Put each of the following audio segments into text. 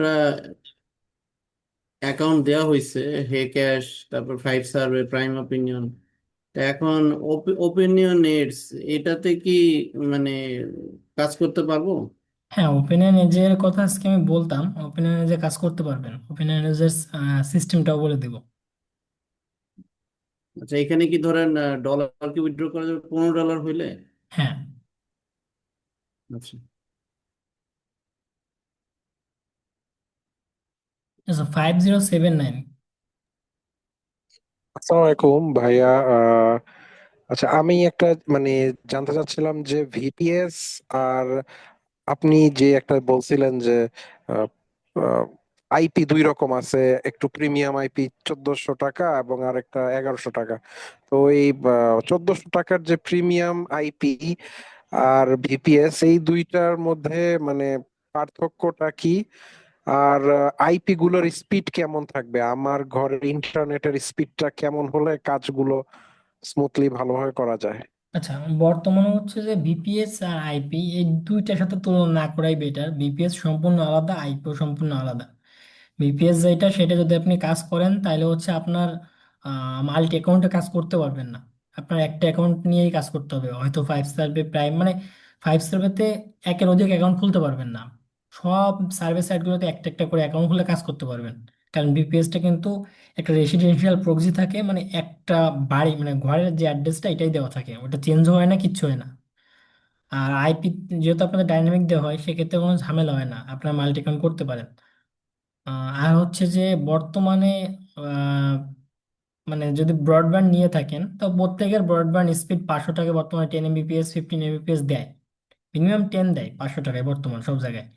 একটা অ্যাকাউন্ট দেওয়া হয়েছে, হে ক্যাশ, তারপর ফাইভ সার্ভে, প্রাইম অপিনিয়ন। এখন ওপিনিয়ন এডস, এটাতে কি মানে কাজ করতে পারবো? হ্যাঁ, ওপেন এজের কথা আজকে আমি বলতাম। ওপেন এজে কাজ করতে পারবেন, ওপেন এজের সিস্টেমটাও বলে দিব। আচ্ছা, এখানে কি ধরেন ডলার কি উইথড্র করা যাবে $15 হইলে? হ্যাঁ। আচ্ছা। আচ্ছা, 5079। আসসালামু আলাইকুম ভাইয়া। আচ্ছা, আমি একটা মানে জানতে চাচ্ছিলাম যে ভিপিএস আর আপনি যে একটা বলছিলেন যে আইপি দুই রকম আছে, একটু প্রিমিয়াম আইপি 1400 টাকা এবং আর একটা 1100 টাকা। তো এই 1400 টাকার যে প্রিমিয়াম আইপি আর ভিপিএস, এই দুইটার মধ্যে মানে পার্থক্যটা কি? আর আইপি গুলোর স্পিড কেমন থাকবে? আমার ঘরের ইন্টারনেটের স্পিডটা কেমন হলে কাজগুলো স্মুথলি ভালোভাবে করা যায়? আচ্ছা, বর্তমানে হচ্ছে যে বিপিএস আর আইপি এই দুইটার সাথে তুলনা না করাই বেটার। বিপিএস সম্পূর্ণ আলাদা, আইপিও সম্পূর্ণ আলাদা। বিপিএস যেটা, সেটা যদি আপনি কাজ করেন তাহলে হচ্ছে আপনার মাল্টি অ্যাকাউন্টে কাজ করতে পারবেন না। আপনার একটা অ্যাকাউন্ট নিয়েই কাজ করতে হবে, হয়তো ফাইভ সার্ভে প্রাইম মানে ফাইভ সার্ভেতে একের অধিক অ্যাকাউন্ট খুলতে পারবেন না। সব সার্ভে সাইটগুলোতে একটা একটা করে অ্যাকাউন্ট খুলে কাজ করতে পারবেন। কারণ বিপিএসটা কিন্তু একটা রেসিডেন্সিয়াল প্রক্সি থাকে, মানে একটা বাড়ি মানে ঘরের যে অ্যাড্রেসটা এটাই দেওয়া থাকে, ওটা চেঞ্জ হয় না, কিচ্ছু হয় না। আর আইপি যেহেতু আপনাদের ডাইনামিক দেওয়া হয়, সেক্ষেত্রে কোনো ঝামেলা হয় না, আপনার মাল্টি অ্যাকাউন্ট করতে পারেন। আর হচ্ছে যে বর্তমানে আহ, মানে যদি ব্রডব্যান্ড নিয়ে থাকেন তো প্রত্যেকের ব্রডব্যান্ড স্পিড 500 টাকায় বর্তমানে 10 Mbps 15 Mbps দেয়। মিনিমাম 10 দেয় 500 টাকায় বর্তমান সব জায়গায়।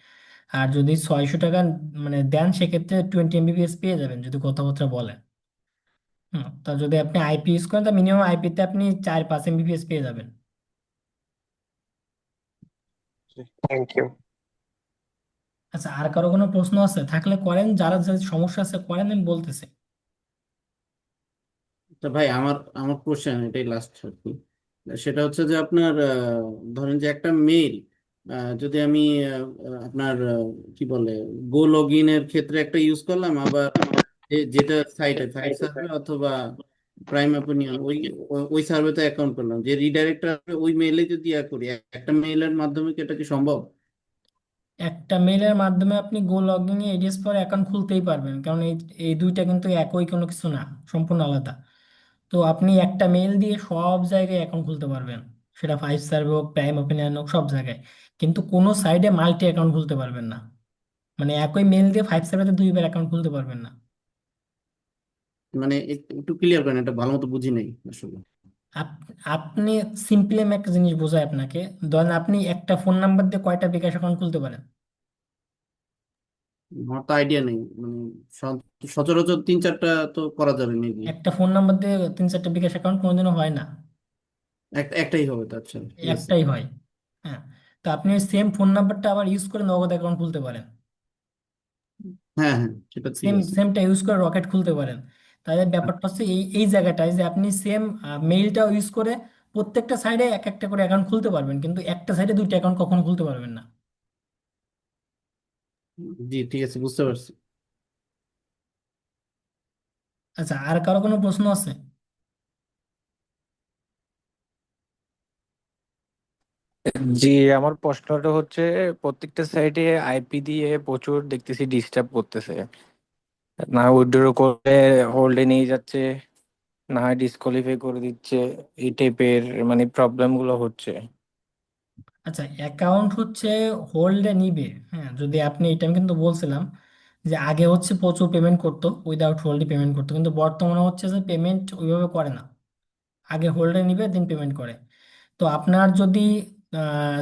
আর যদি 600 টাকা মানে দেন, সেক্ষেত্রে 20 Mbps পেয়ে যাবেন যদি কথাবার্তা বলেন। তা যদি আপনি আইপি ইউজ করেন তা মিনিমাম আইপিতে আপনি 4-5 Mbps পেয়ে যাবেন। Thank you. আচ্ছা, আর কারো কোনো প্রশ্ন আছে থাকলে করেন, যারা যাদের সমস্যা আছে করেন, আমি বলতেছি। তা ভাই, আমার আমার কোশ্চেন এটাই লাস্ট আর কি। সেটা হচ্ছে যে আপনার ধরেন যে একটা মেইল, যদি আমি আপনার কি বলে, গো লগ ইনের ক্ষেত্রে একটা ইউজ করলাম, আবার যেটা সাইটে ফাইভ সার্ভে অথবা প্রাইম অপিনিয়ন, ওই ওই সার্ভেতে অ্যাকাউন্ট করলাম, যে রিডাইরেক্ট ওই মেইলে যদি করি, একটা মেইলের মাধ্যমে কি এটা কি সম্ভব? একটা মেলের মাধ্যমে আপনি গো লগইন এ এডিএস পরে অ্যাকাউন্ট খুলতেই পারবেন, কারণ এই এই দুইটা কিন্তু একই কোনো কিছু না, সম্পূর্ণ আলাদা। তো আপনি একটা মেল দিয়ে সব জায়গায় অ্যাকাউন্ট খুলতে পারবেন, সেটা ফাইভ সার্ভে হোক, প্রাইম ওপেনিয়ন হোক, সব জায়গায়। কিন্তু কোনো সাইডে মাল্টি অ্যাকাউন্ট খুলতে পারবেন না, মানে একই মেল দিয়ে ফাইভ সার্ভেতে দুইবার অ্যাকাউন্ট খুলতে পারবেন না। মানে একটু ক্লিয়ার করেন, এটা ভালো মতো বুঝি নাই আসলে। আপনি সিম্পলি আমি একটা জিনিস বোঝাই আপনাকে। ধরেন আপনি একটা ফোন নাম্বার দিয়ে কয়টা বিকাশ অ্যাকাউন্ট খুলতে পারেন? আমার তো আইডিয়া নেই, মানে সচরাচর 3-4টা তো করা যাবে মেবি। একটা ফোন নাম্বার দিয়ে 3-4টা বিকাশ অ্যাকাউন্ট কোনোদিনও হয় না, একটাই হবে তো, আচ্ছা ঠিক আছে। একটাই হয়। হ্যাঁ। তো আপনি সেম ফোন নাম্বারটা আবার ইউজ করে নগদ অ্যাকাউন্ট খুলতে পারেন, হ্যাঁ হ্যাঁ, সেটা ঠিক সেম আছে। সেমটা ইউজ করে রকেট খুলতে পারেন। তাহলে ব্যাপারটা হচ্ছে এই এই জায়গাটায় যে আপনি সেম মেইলটাও ইউজ করে প্রত্যেকটা সাইডে এক একটা করে অ্যাকাউন্ট খুলতে পারবেন, কিন্তু একটা সাইডে দুইটা অ্যাকাউন্ট কখনো খুলতে পারবেন না। জি ঠিক আছে, বুঝতে পারছি। আচ্ছা, আর কারো কোনো প্রশ্ন আছে? জি, আমার প্রশ্নটা হচ্ছে প্রত্যেকটা সাইটে আইপি দিয়ে প্রচুর দেখতেছি ডিস্টার্ব করতেছে। না উইথড্র করে হোল্ডে নিয়ে যাচ্ছে, না ডিসকোয়ালিফাই করে দিচ্ছে। এই টাইপের মানে প্রবলেম গুলো হচ্ছে। আচ্ছা, অ্যাকাউন্ট হচ্ছে হোল্ডে নিবে। হ্যাঁ, যদি আপনি এটা আমি কিন্তু বলছিলাম যে আগে হচ্ছে প্রচুর পেমেন্ট করতো, উইদাউট হোল্ডে পেমেন্ট করতো, কিন্তু বর্তমানে হচ্ছে যে পেমেন্ট ওইভাবে করে না। আগে হোল্ডে নিবে, দেন পেমেন্ট করে। তো আপনার যদি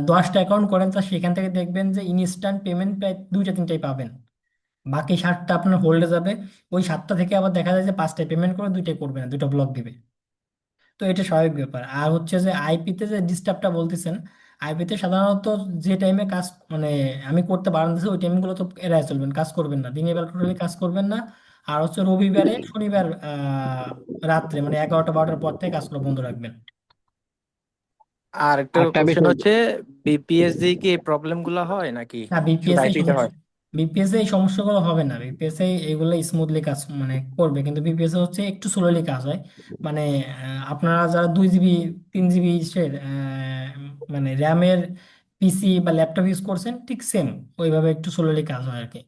10টা অ্যাকাউন্ট করেন তা সেখান থেকে দেখবেন যে ইনস্ট্যান্ট পেমেন্ট প্রায় দুইটা তিনটাই পাবেন। বাকি 7টা আপনার হোল্ডে যাবে। ওই 7টা থেকে আবার দেখা যায় যে 5টায় পেমেন্ট করে দুইটাই করবে না, দুইটা ব্লক দিবে। তো এটা স্বাভাবিক ব্যাপার। আর হচ্ছে যে আইপিতে যে ডিস্টার্বটা বলতেছেন, আইপিতে সাধারণত যে টাইমে কাজ মানে আমি করতে বারণ দিচ্ছি, ওই টাইমগুলো তো এড়ায় চলবেন, কাজ করবেন না, দিনের বেলা টোটালি কাজ করবেন না। আর হচ্ছে রবিবারে শনিবার রাত্রে মানে 11টা 12টার পর থেকে কাজ করা বন্ধ রাখবেন। আর একটা আরেকটা কোশ্চেন বিষয়, হচ্ছে বিপিএস দিয়ে কি এই প্রবলেম গুলো হয় নাকি না, শুধু বিপিএস এ আইপিতে সমস্যা, হয়? বিপিএস এ এই সমস্যাগুলো হবে না, বিপিএস এ এগুলো স্মুথলি কাজ মানে করবে, কিন্তু বিপিএস এ হচ্ছে একটু স্লোলি কাজ হয়। মানে আপনারা যারা 2 জিবি 3 জিবি মানে র্যামের পিসি বা ল্যাপটপ ইউজ করছেন, ঠিক সেম ওইভাবে একটু স্লোলি কাজ হয় আর কি।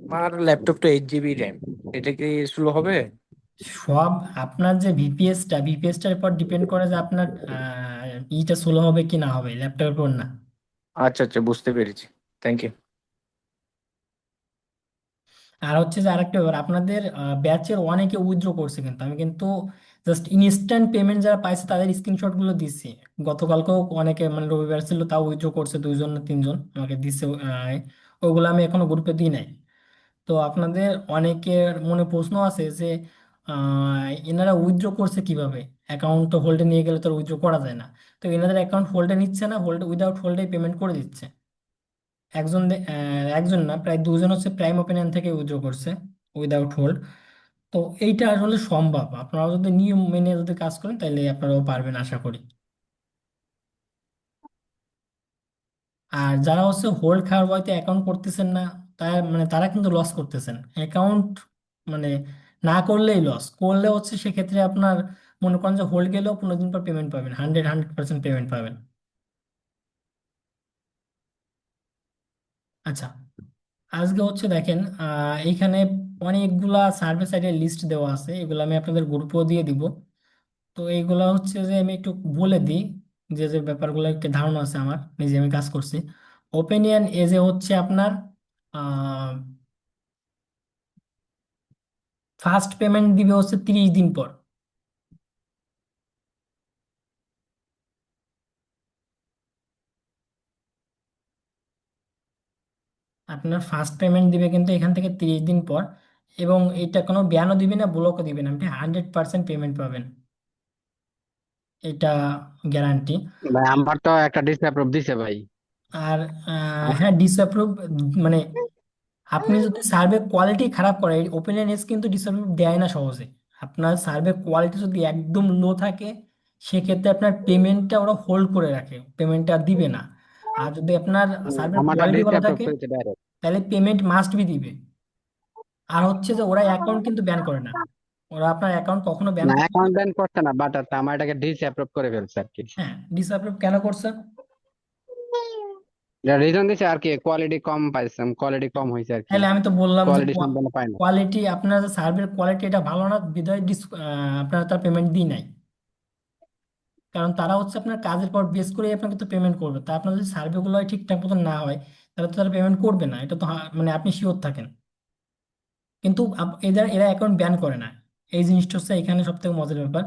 আমার ল্যাপটপটা 8 জিবি র্যাম, এটা কি স্লো হবে? সব আপনার যে ভিপিএসটার উপর ডিপেন্ড করে যে আপনার ইটা স্লো হবে কি না হবে, ল্যাপটপের উপর না। আচ্ছা আচ্ছা, বুঝতে পেরেছি। Thank you. আর হচ্ছে যে আরেকটা ব্যাপার, আপনাদের ব্যাচের অনেকে উইথড্র করছে, কিন্তু আমি কিন্তু জাস্ট ইনস্ট্যান্ট পেমেন্ট যারা পাইছে তাদের স্ক্রিনশট গুলো দিচ্ছি। গতকালকেও অনেকে, মানে রবিবার ছিল তাও উইথড্র করছে, 2 জন না 3 জন আমাকে দিচ্ছে। ওগুলো আমি এখনো গ্রুপে দিই নাই। তো আপনাদের অনেকের মনে প্রশ্ন আছে যে এনারা উইথড্র করছে কিভাবে, অ্যাকাউন্ট তো হোল্ডে নিয়ে গেলে তো উইথড্র করা যায় না। তো এনাদের অ্যাকাউন্ট হোল্ডে নিচ্ছে না, হোল্ড উইদাউট হোল্ডে পেমেন্ট করে দিচ্ছে। একজন না, প্রায় 2 জন হচ্ছে প্রাইম ওপিনিয়ন থেকে উইথড্র করছে উইদাউট হোল্ড। তো এইটা আসলে সম্ভব, আপনারা যদি নিয়ম মেনে যদি কাজ করেন তাহলে আপনারাও পারবেন আশা করি। আর যারা হচ্ছে হোল্ড খাওয়ার ভয়তে অ্যাকাউন্ট করতেছেন না, মানে তারা কিন্তু লস করতেছেন অ্যাকাউন্ট, মানে না করলেই লস, করলে হচ্ছে সেক্ষেত্রে আপনার মনে করেন যে হোল্ড গেলেও 15 দিন পর পেমেন্ট পাবেন, 100% পেমেন্ট পাবেন। আচ্ছা, আজকে হচ্ছে দেখেন এইখানে অনেকগুলা সার্ভে সাইটের লিস্ট দেওয়া আছে, এগুলো আমি আপনাদের গ্রুপেও দিয়ে দিব। তো এইগুলা হচ্ছে যে আমি একটু বলে দিই, যে যে ব্যাপারগুলো একটু ধারণা আছে আমার, নিজে আমি কাজ করছি। ওপেনিয়ন এজে হচ্ছে আপনার ফার্স্ট পেমেন্ট দিবে হচ্ছে 30 দিন পর। আপনার ফার্স্ট পেমেন্ট দিবে কিন্তু এখান থেকে 30 দিন পর, এবং এটা কোনো ব্যানও দিবে না, ব্লকও দিবে না, আপনি 100% পেমেন্ট পাবেন, এটা গ্যারান্টি। ভাই আমার তো একটা ডিসঅ্যাপ্রুভ দিছে ভাই। আর হ্যাঁ, ডিসঅ্যাপ্রুভ, মানে আপনি যদি সার্ভে কোয়ালিটি খারাপ করে, ওপিনিয়ন এস কিন্তু ডিসঅ্যাপ্রুভ দেয় না সহজে। আপনার সার্ভে কোয়ালিটি যদি একদম লো থাকে, সেক্ষেত্রে আপনার পেমেন্টটা ওরা হোল্ড করে রাখে, পেমেন্টটা আর দিবে না। আর যদি আপনার সার্ভের আমারটা কোয়ালিটি ভালো ডিসঅ্যাপ্রুভ থাকে, করেছে ডাইরেক্ট। তাহলে পেমেন্ট মাস্ট বি দিবে। আর হচ্ছে যে ওরা অ্যাকাউন্ট কিন্তু ব্যান করে না, ওরা আপনার অ্যাকাউন্ট কখনো ব্যান না, করে না। অ্যাকাউন্ট ব্যান করছে না, বাট আমার এটাকে ডিসঅ্যাপ্রুভ করে ফেলছে আর কি। হ্যাঁ, ডিসঅ্যাপ্রুভ কেন করছে? রিজন দিছে আর কি, কোয়ালিটি কম পাইছিলাম, কোয়ালিটি কম হয়েছে আর কি। তাহলে আমি তো বললাম যে কোয়ালিটি সম্পূর্ণ পাই না। কোয়ালিটি, আপনার সার্ভের কোয়ালিটি এটা ভালো না বিধায় আপনার তার পেমেন্ট দিই নাই। কারণ তারা হচ্ছে আপনার কাজের পর বেস করে আপনাকে তো পেমেন্ট করবে, তা আপনার যদি সার্ভেগুলো ঠিকঠাক মতো না হয়, তাহলে তো তারা পেমেন্ট করবে না, এটা তো মানে আপনি শিওর থাকেন। কিন্তু এদের এরা অ্যাকাউন্ট ব্যান করে না, এই জিনিসটা হচ্ছে এখানে সব থেকে মজার ব্যাপার।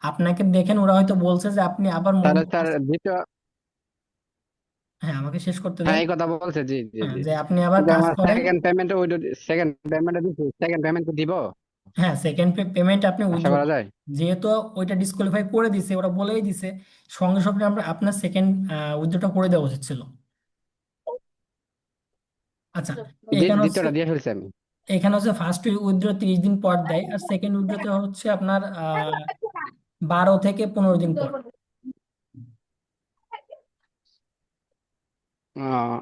আপনাকে দেখেন ওরা হয়তো বলছে যে আপনি আবার তাহলে মডিফাই। স্যার দ্বিতীয়, হ্যাঁ, আমাকে শেষ করতে হ্যাঁ দেন। এই কথা বলছে, জি জি হ্যাঁ, জি। যে আপনি আবার কিন্তু কাজ আমার করেন। সেকেন্ড পেমেন্টে ওই, সেকেন্ড পেমেন্টে দিচ্ছি, সেকেন্ড পেমেন্ট দিব, হ্যাঁ, সেকেন্ড পেমেন্ট আপনি আশা উইথড্র করা করেন। যায়। যেহেতু ওইটা ডিসকোয়ালিফাই করে দিছে, ওরা বলেই দিছে, সঙ্গে সঙ্গে আমরা আপনার সেকেন্ড উইথড্রটা করে দেওয়া উচিত ছিল। আচ্ছা, এখানে হচ্ছে দ্বিতীয়টা দিয়ে ফেলছি আমি। ফার্স্ট উইথড্র 30 দিন পর দেয়, আর সেকেন্ড উইথড্রতে হচ্ছে আপনার 12 থেকে 15 দিন পর। আহ,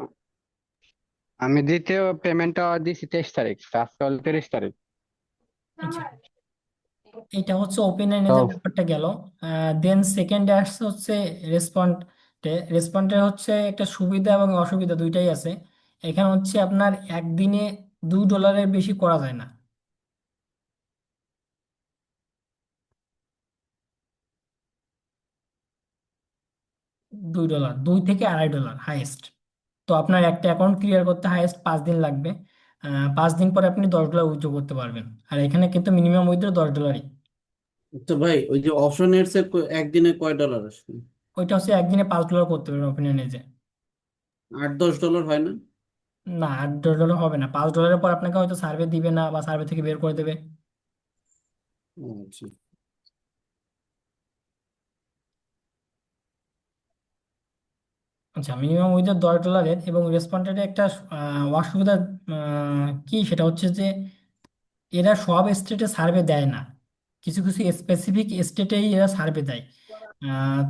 আমি দ্বিতীয় পেমেন্টটা দিছি 23 তারিখ, আজকে হলো 30 তারিখ। আচ্ছা, এটা হচ্ছে ওপেন তো যে ব্যাপারটা গেল। দেন সেকেন্ডে আসছে হচ্ছে রেসপন্ড। রেসপন্ডের হচ্ছে একটা সুবিধা এবং অসুবিধা দুইটাই আছে। এখানে হচ্ছে আপনার একদিনে $2 বেশি করা যায় না। $2, $2 থেকে $2.5 হাইয়েস্ট। তো আপনার একটা অ্যাকাউন্ট ক্লিয়ার করতে হাইয়েস্ট 5 দিন লাগবে। 5 দিন পরে আপনি $10 উইথড্র করতে পারবেন, আর এখানে কিন্তু মিনিমাম উইথড্র $10। তো ভাই ওই যে অপশন এর একদিনে কয় ডলার আসবে? ওইটা হচ্ছে একদিনে $5 করতে পারবেন ওপিনিয়ন এজে। 8-10 ডলার হয় না? না, $8 হবে না, $5 পর আপনাকে হয়তো সার্ভে দিবে না বা সার্ভে থেকে বের করে দেবে। ও, আচ্ছা। আচ্ছা, মিনিমাম উইথড্র $10, এবং রেসপন্ডের একটা অসুবিধা কি, সেটা হচ্ছে যে এরা সব স্টেটে সার্ভে দেয় না, কিছু কিছু স্পেসিফিক স্টেটেই এরা সার্ভে দেয়।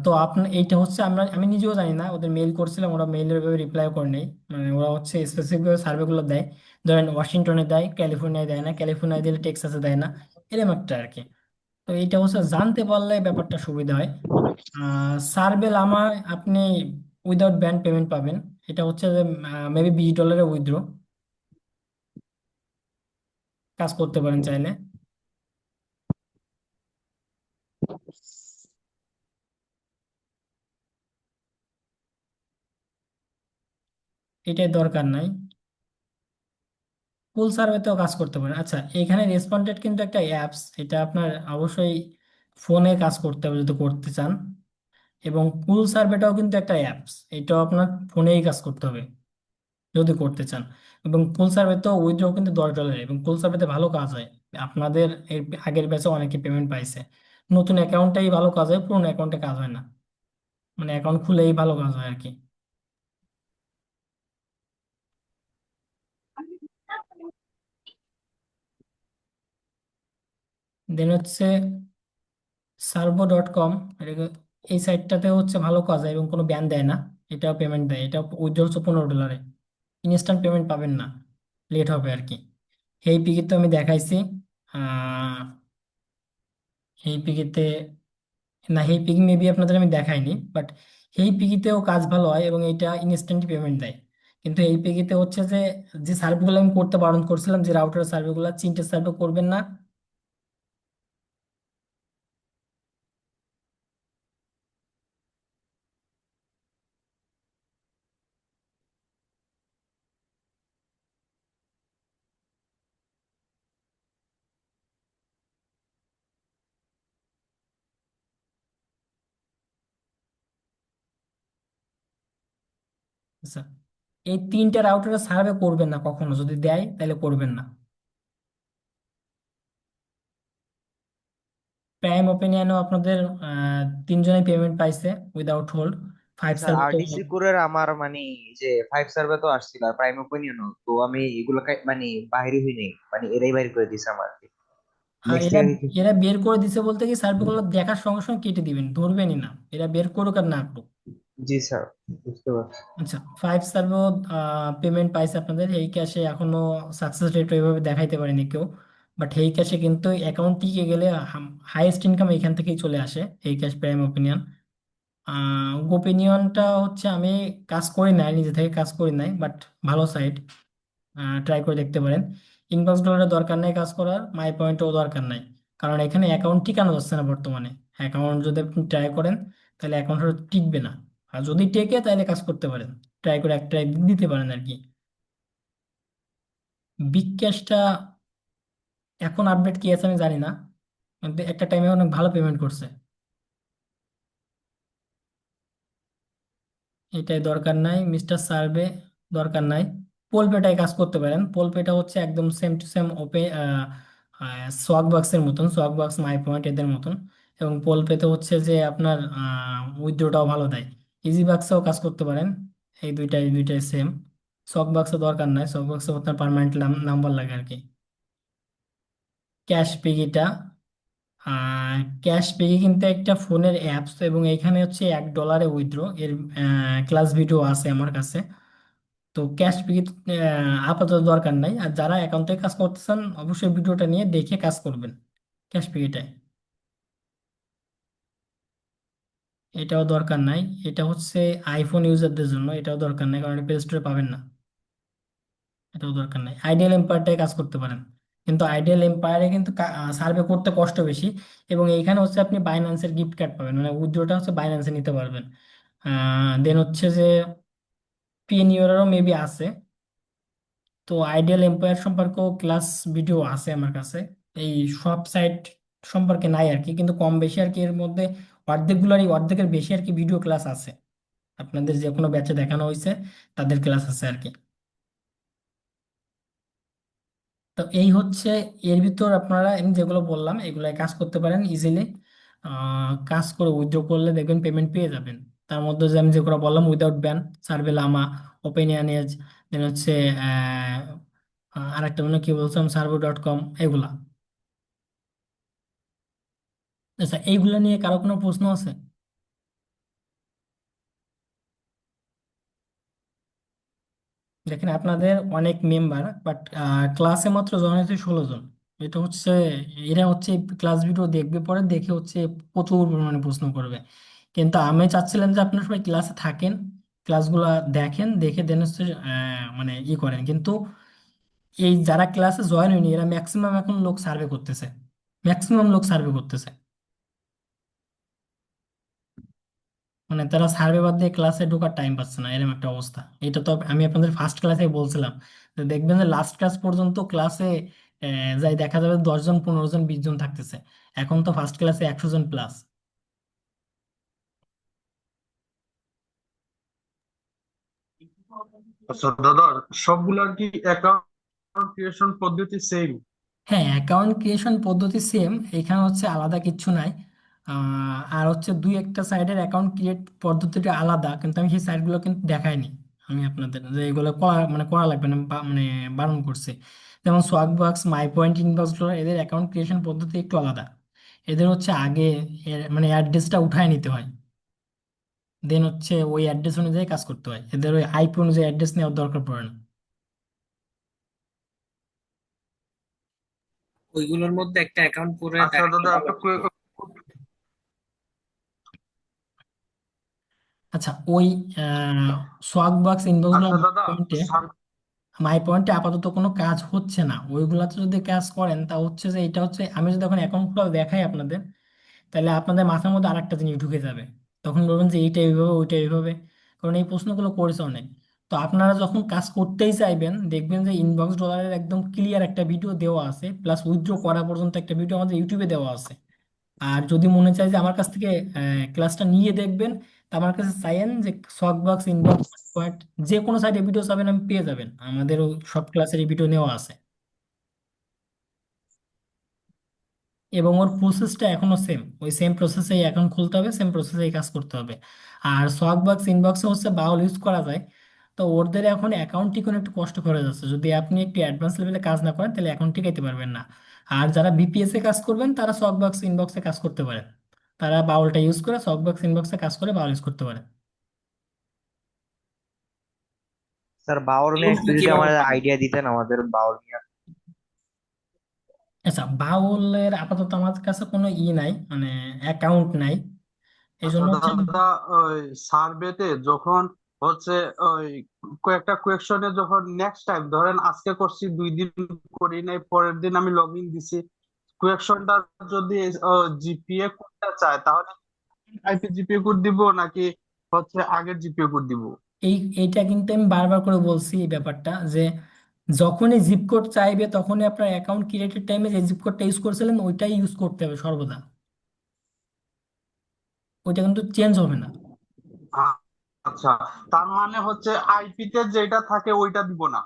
তো আপনার এইটা হচ্ছে আমি নিজেও জানি না, ওদের মেইল করছিলাম, ওরা মেইলের ভাবে রিপ্লাই করে নেই। মানে ওরা হচ্ছে স্পেসিফিক ভাবে সার্ভেগুলো দেয়, ধরেন ওয়াশিংটনে দেয়, ক্যালিফোর্নিয়ায় দেয় না, ক্যালিফোর্নিয়ায় দিলে টেক্সাসে দেয় না, এরকম একটা আর কি। তো এইটা হচ্ছে জানতে পারলে ব্যাপারটা সুবিধা হয়। সার্ভে লামা আপনি উইদাউট ব্যান্ড পেমেন্ট পাবেন। এটা হচ্ছে যে মেবি $20 উইথড্র কাজ করতে পারেন চাইলে। এটাই দরকার নাই, ফুল সার্ভেতেও কাজ করতে পারেন। আচ্ছা, এখানে রেসপন্ডেড কিন্তু একটা অ্যাপস, এটা আপনার অবশ্যই ফোনে কাজ করতে হবে যদি করতে চান। এবং ফুল সার্ভেটাও কিন্তু একটা অ্যাপস, এটাও আপনার ফোনেই কাজ করতে হবে যদি করতে চান। এবং ফুল সার্ভে তো উইথড্র কিন্তু $10, এবং ফুল সার্ভেতে ভালো কাজ হয়। আপনাদের এর আগের ব্যাচে অনেকে পেমেন্ট পাইছে। নতুন অ্যাকাউন্টটাই ভালো কাজ হয়, পুরোনো অ্যাকাউন্টে কাজ হয় না। মানে অ্যাকাউন্ট খুলেই ভালো কাজ হয় আর কি। দেন হচ্ছে servo.com, এই সাইটটাতে হচ্ছে ভালো কাজ হয় এবং কোনো ব্যান দেয় না। এটাও পেমেন্ট দেয়, এটা উইথড্র হচ্ছে $15। ইনস্ট্যান্ট পেমেন্ট পাবেন না, লেট হবে আর কি। এই পিকে তো আমি দেখাইছি। আহ এই পিকেতে, না এই পিক মেবি আপনাদের আমি দেখাইনি, বাট এই পিকিতেও কাজ ভালো হয় এবং এটা ইনস্ট্যান্ট পেমেন্ট দেয়। কিন্তু এই পিকিতে হচ্ছে যে যে সার্ভেগুলো আমি করতে বারণ করছিলাম, যে রাউটার সার্ভেগুলো, 3টে সার্ভে করবেন না। আচ্ছা, এই 3টে রাউটারের সার্ভে করবেন না কখনো, যদি দেয় তাহলে করবেন না। প্রাইম ওপিনিয়নও আপনাদের 3জনেই পেমেন্ট পাইছে উইদাউট হোল্ড। ফাইভ আচ্ছা, সার্ভে তো আরডিসি কুরের আমার মানে যে 5 সার্ভে তো আসছিল আর প্রাইম ওপিনিয়নও তো আমি এগুলো মানে বাইরে হই নাই, মানে এরাই বাইরে করে দিছে আমার। আর নেক্সট এরা ইয়ার। এরা বের করে দিছে বলতে কি, সার্ভেগুলো দেখার সঙ্গে সঙ্গে কেটে দিবেন, ধরবেনই না, এরা বের করুক আর না করুক। জি স্যার, বুঝতে পারছি। আচ্ছা, ফাইভ সার্ভেও পেমেন্ট পাইছে আপনাদের। এই ক্যাশে এখনো সাকসেস রেট ওইভাবে দেখাইতে পারেনি কেউ, বাট এই ক্যাশে কিন্তু অ্যাকাউন্ট টিকে গেলে হাইয়েস্ট ইনকাম এখান থেকেই চলে আসে। এই ক্যাশ প্রাইম ওপিনিয়ন, গোপিনিয়নটা হচ্ছে আমি কাজ করি নাই, নিজে থেকে কাজ করি নাই, বাট ভালো সাইট, ট্রাই করে দেখতে পারেন। ইনবক্স ডলারের দরকার নাই কাজ করার, মাই পয়েন্টও দরকার নাই, কারণ এখানে অ্যাকাউন্ট টিকানো যাচ্ছে না বর্তমানে। অ্যাকাউন্ট যদি আপনি ট্রাই করেন তাহলে অ্যাকাউন্ট টিকবে না। আর যদি টেকে তাহলে কাজ করতে পারেন, ট্রাই করে এক ট্রাই দিতে পারেন আর কি। বিগ ক্যাশটা এখন আপডেট কি আছে আমি জানি না, কিন্তু একটা টাইমে অনেক ভালো পেমেন্ট করছে। এটাই দরকার নাই মিস্টার সার্ভে, দরকার নাই। পোলপেটায় কাজ করতে পারেন, পোলপেটা হচ্ছে একদম সেম টু সেম ওপে সোয়াগ বাক্সের মতন, সোয়াগ বাক্স, মাই পয়েন্ট এদের মতন। এবং পোলপেতে হচ্ছে যে আপনার উইথড্রটাও ভালো দেয়। ইজি বাক্সেও কাজ করতে পারেন, এই দুইটাই সেম। সোয়াগ বাক্সে দরকার নাই, সোয়াগ বাক্সে আপনার পার্মানেন্ট নাম্বার লাগে আর কি। ক্যাশ পিগিটা, ক্যাশ পেয়ে কিন্তু একটা ফোনের অ্যাপস, এবং এখানে হচ্ছে $1 উইথড্র এর ক্লাস ভিডিও আছে আমার কাছে। তো ক্যাশ পেয়ে আপাতত দরকার নাই, আর যারা অ্যাকাউন্টে কাজ করতেছেন অবশ্যই ভিডিওটা নিয়ে দেখে কাজ করবেন ক্যাশ পেটায়। এটাও দরকার নাই, এটা হচ্ছে আইফোন ইউজারদের জন্য, এটাও দরকার নাই কারণ প্লে স্টোরে পাবেন না। এটাও দরকার নাই, আইডিয়াল এম্পায়ারটাই কাজ করতে পারেন। কিন্তু আইডিয়াল এম্পায়ারে কিন্তু সার্ভে করতে কষ্ট বেশি। এবং এইখানে হচ্ছে আপনি বাইন্যান্সের গিফট কার্ড পাবেন, মানে উইথড্রটা হচ্ছে বাইন্যান্সে নিতে পারবেন। দেন হচ্ছে যে পেনিওরারও মেবি আছে। তো আইডিয়াল এম্পায়ার সম্পর্কেও ক্লাস ভিডিও আছে আমার কাছে। এই সব সাইট সম্পর্কে নাই আর কি, কিন্তু কম বেশি আর কি এর মধ্যে অর্ধেকগুলোরই অর্ধেকের বেশি আর কি ভিডিও ক্লাস আছে। আপনাদের যে কোনো ব্যাচে দেখানো হয়েছে তাদের ক্লাস আছে আর কি। তো এই হচ্ছে, এর ভিতর আপনারা আমি যেগুলো বললাম এগুলাই কাজ করতে পারেন ইজিলি। কাজ করে উইথড্র করলে দেখবেন পেমেন্ট পেয়ে যাবেন। তার মধ্যে যে আমি যেগুলো বললাম উইদাউট ব্যান, সার্ভে লামা, ওপেনিয়ন এজ, দেন হচ্ছে আরেকটা মানে কি বলছিলাম, সার্ভো.কম, এগুলা। আচ্ছা, এইগুলা নিয়ে কারো কোনো প্রশ্ন আছে? দেখেন আপনাদের অনেক মেম্বার, বাট ক্লাসে মাত্র জয়েন হচ্ছে 16 জন। এটা হচ্ছে, এরা হচ্ছে ক্লাস ভিডিও দেখবে, পরে দেখে হচ্ছে প্রচুর পরিমাণে প্রশ্ন করবে। কিন্তু আমি চাচ্ছিলাম যে আপনারা সবাই ক্লাসে থাকেন, ক্লাসগুলো দেখেন, দেখে দেন হচ্ছে মানে করেন। কিন্তু এই যারা ক্লাসে জয়েন হয়নি এরা ম্যাক্সিমাম এখন লোক সার্ভে করতেছে, ম্যাক্সিমাম লোক সার্ভে করতেছে। মানে তারা সার্ভে বাদ দিয়ে ক্লাসে ঢোকার টাইম পাচ্ছে না, এরকম একটা অবস্থা। এটা তো আমি আপনাদের ফার্স্ট ক্লাসে বলছিলাম যে দেখবেন যে লাস্ট ক্লাস পর্যন্ত ক্লাসে যাই দেখা যাবে 10 জন, 15 জন, 20 জন থাকতেছে। এখন তো ফার্স্ট ক্লাসে 100 জন প্লাস। আচ্ছা দাদা, সবগুলার কি অ্যাকাউন্ট ক্রিয়েশন পদ্ধতি সেম? হ্যাঁ, অ্যাকাউন্ট ক্রিয়েশন পদ্ধতি সেম, এখানে হচ্ছে আলাদা কিচ্ছু নাই। আর হচ্ছে দুই একটা সাইডের অ্যাকাউন্ট ক্রিয়েট পদ্ধতিটা আলাদা, কিন্তু আমি সেই সাইটগুলো কিন্তু দেখাইনি। আমি আপনাদের যে এগুলো করা মানে করা লাগবে না, মানে বারণ করছে। যেমন সোয়াগবক্স, মাই পয়েন্ট, ইনবক্সগুলো এদের অ্যাকাউন্ট ক্রিয়েশন পদ্ধতি একটু আলাদা। এদের হচ্ছে আগে মানে অ্যাড্রেসটা উঠায় নিতে হয়, দেন হচ্ছে ওই অ্যাড্রেস অনুযায়ী কাজ করতে হয়। এদের ওই আইপি অনুযায়ী অ্যাড্রেস নেওয়ার দরকার পড়ে না। ওইগুলোর মধ্যে একটা অ্যাকাউন্ট করে আচ্ছা দেখানো দাদা, ভালো ছিল। আচ্ছা, ওই সোয়াগবক্স, ইনবক্সগুলো আচ্ছা দাদা, পয়েন্টে, সার- মাই পয়েন্টে আপাতত কোনো কাজ হচ্ছে না। ওইগুলাতে যদি কাজ করেন তা হচ্ছে যে এটা হচ্ছে, আমি যদি এখন অ্যাকাউন্ট খুলে দেখাই আপনাদের, তাহলে আপনাদের মাথার মধ্যে আরেকটা জিনিস ঢুকে যাবে। তখন বলবেন যে এইটা এইভাবে, ওইটা এইভাবে, কারণ এই প্রশ্নগুলো করেছে অনেক। তো আপনারা যখন কাজ করতেই চাইবেন, দেখবেন যে ইনবক্স ডলারের একদম ক্লিয়ার একটা ভিডিও দেওয়া আছে, প্লাস উইথড্র করা পর্যন্ত একটা ভিডিও আমাদের ইউটিউবে দেওয়া আছে। আর যদি মনে চায় যে আমার কাছ থেকে ক্লাসটা নিয়ে দেখবেন, তা আমার কাছে চাইেন যে শকবক্স, ইনবক্স, পয়েন্ট, যে কোনো সাইটে ভিডিও চাবেন আমি পেয়ে যাবেন, আমাদের সব ক্লাসের ভিডিও নেওয়া আছে। এবং ওর প্রসেসটা এখনো সেম, ওই সেম প্রসেসেই এখন খুলতে হবে, সেম প্রসেসেই কাজ করতে হবে। আর শকবক্স, ইনবক্সে হচ্ছে বাউল ইউজ করা যায়। তো ওদের এখন অ্যাকাউন্ট টিকে একটু কষ্ট করে যাচ্ছে, যদি আপনি একটু অ্যাডভান্স লেভেলে কাজ না করেন তাহলে অ্যাকাউন্ট টিকাইতে পারবেন না। আর যারা বিপিএস এ কাজ করবেন তারা শকবক্স, ইনবক্সে কাজ করতে পারেন। তারা বাউলটা ইউজ করে শকবক্স, ইনবক্সে কাজ করে বাউল ইউজ করতে পারে। স্যার বাউল নিয়ে একটু লোনটা যদি কিভাবে আমাদের পাবো? আইডিয়া দিতেন, আমাদের বাউল নিয়ে। আচ্ছা, বাউলের আপাতত আমার কাছে কোনো নাই, মানে অ্যাকাউন্ট নাই। এই আচ্ছা জন্য হচ্ছে, দাদা, ওই সার্ভেতে যখন হচ্ছে ওই কয়েকটা কোয়েকশনে যখন নেক্সট টাইম ধরেন আজকে করছি, 2 দিন করি নাই, পরের দিন আমি লগ ইন দিছি, কোয়েকশনটা যদি জিপিএ করতে চায় তাহলে আইপি জিপিএ কোড দিব নাকি হচ্ছে আগের জিপিএ কোড দিব? এইটা কিন্তু আমি বারবার করে বলছি এই ব্যাপারটা, যে যখনই জিপ কোড চাইবে তখনই আপনার অ্যাকাউন্ট ক্রিয়েটেড টাইমে যে জিপ কোডটা ইউজ করছিলেন ওইটাই ইউজ করতে হবে সর্বদা, ওইটা কিন্তু চেঞ্জ হবে না। আ- আচ্ছা, তার মানে হচ্ছে আইপি তে যেটা থাকে ওইটা দিব না?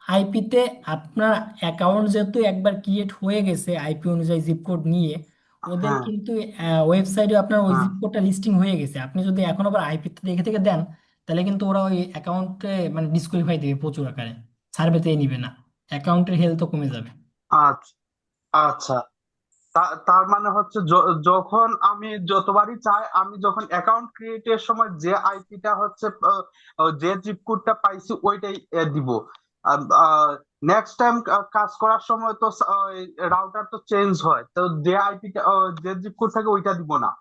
আইপিতে আপনার অ্যাকাউন্ট যেহেতু একবার ক্রিয়েট হয়ে গেছে আইপি অনুযায়ী জিপ কোড নিয়ে, ওদের হ্যাঁ, কিন্তু ওয়েবসাইটে আপনার ওই হ্যাঁ। জিপ কোডটা লিস্টিং হয়ে গেছে। আপনি যদি এখন আবার আইপিতে দেখে থেকে দেন, তাহলে কিন্তু ওরা ওই অ্যাকাউন্টে মানে ডিসকোয়ালিফাই দেবে প্রচুর আকারে, সার্ভেতে নিবে না, অ্যাকাউন্টের হেলথও কমে যাবে। আচ্ছা, আচ্ছা। তার মানে হচ্ছে যখন আমি যতবারই চাই, আমি যখন অ্যাকাউন্ট ক্রিয়েটের সময় যে আইপিটা হচ্ছে যে জিপ কোডটা পাইছি ওইটাই দিব। নেক্সট টাইম কাজ করার সময় তো রাউটার তো চেঞ্জ হয়, তো যে আইপিটা যে জিপ কোড থাকে ওইটা দিব না?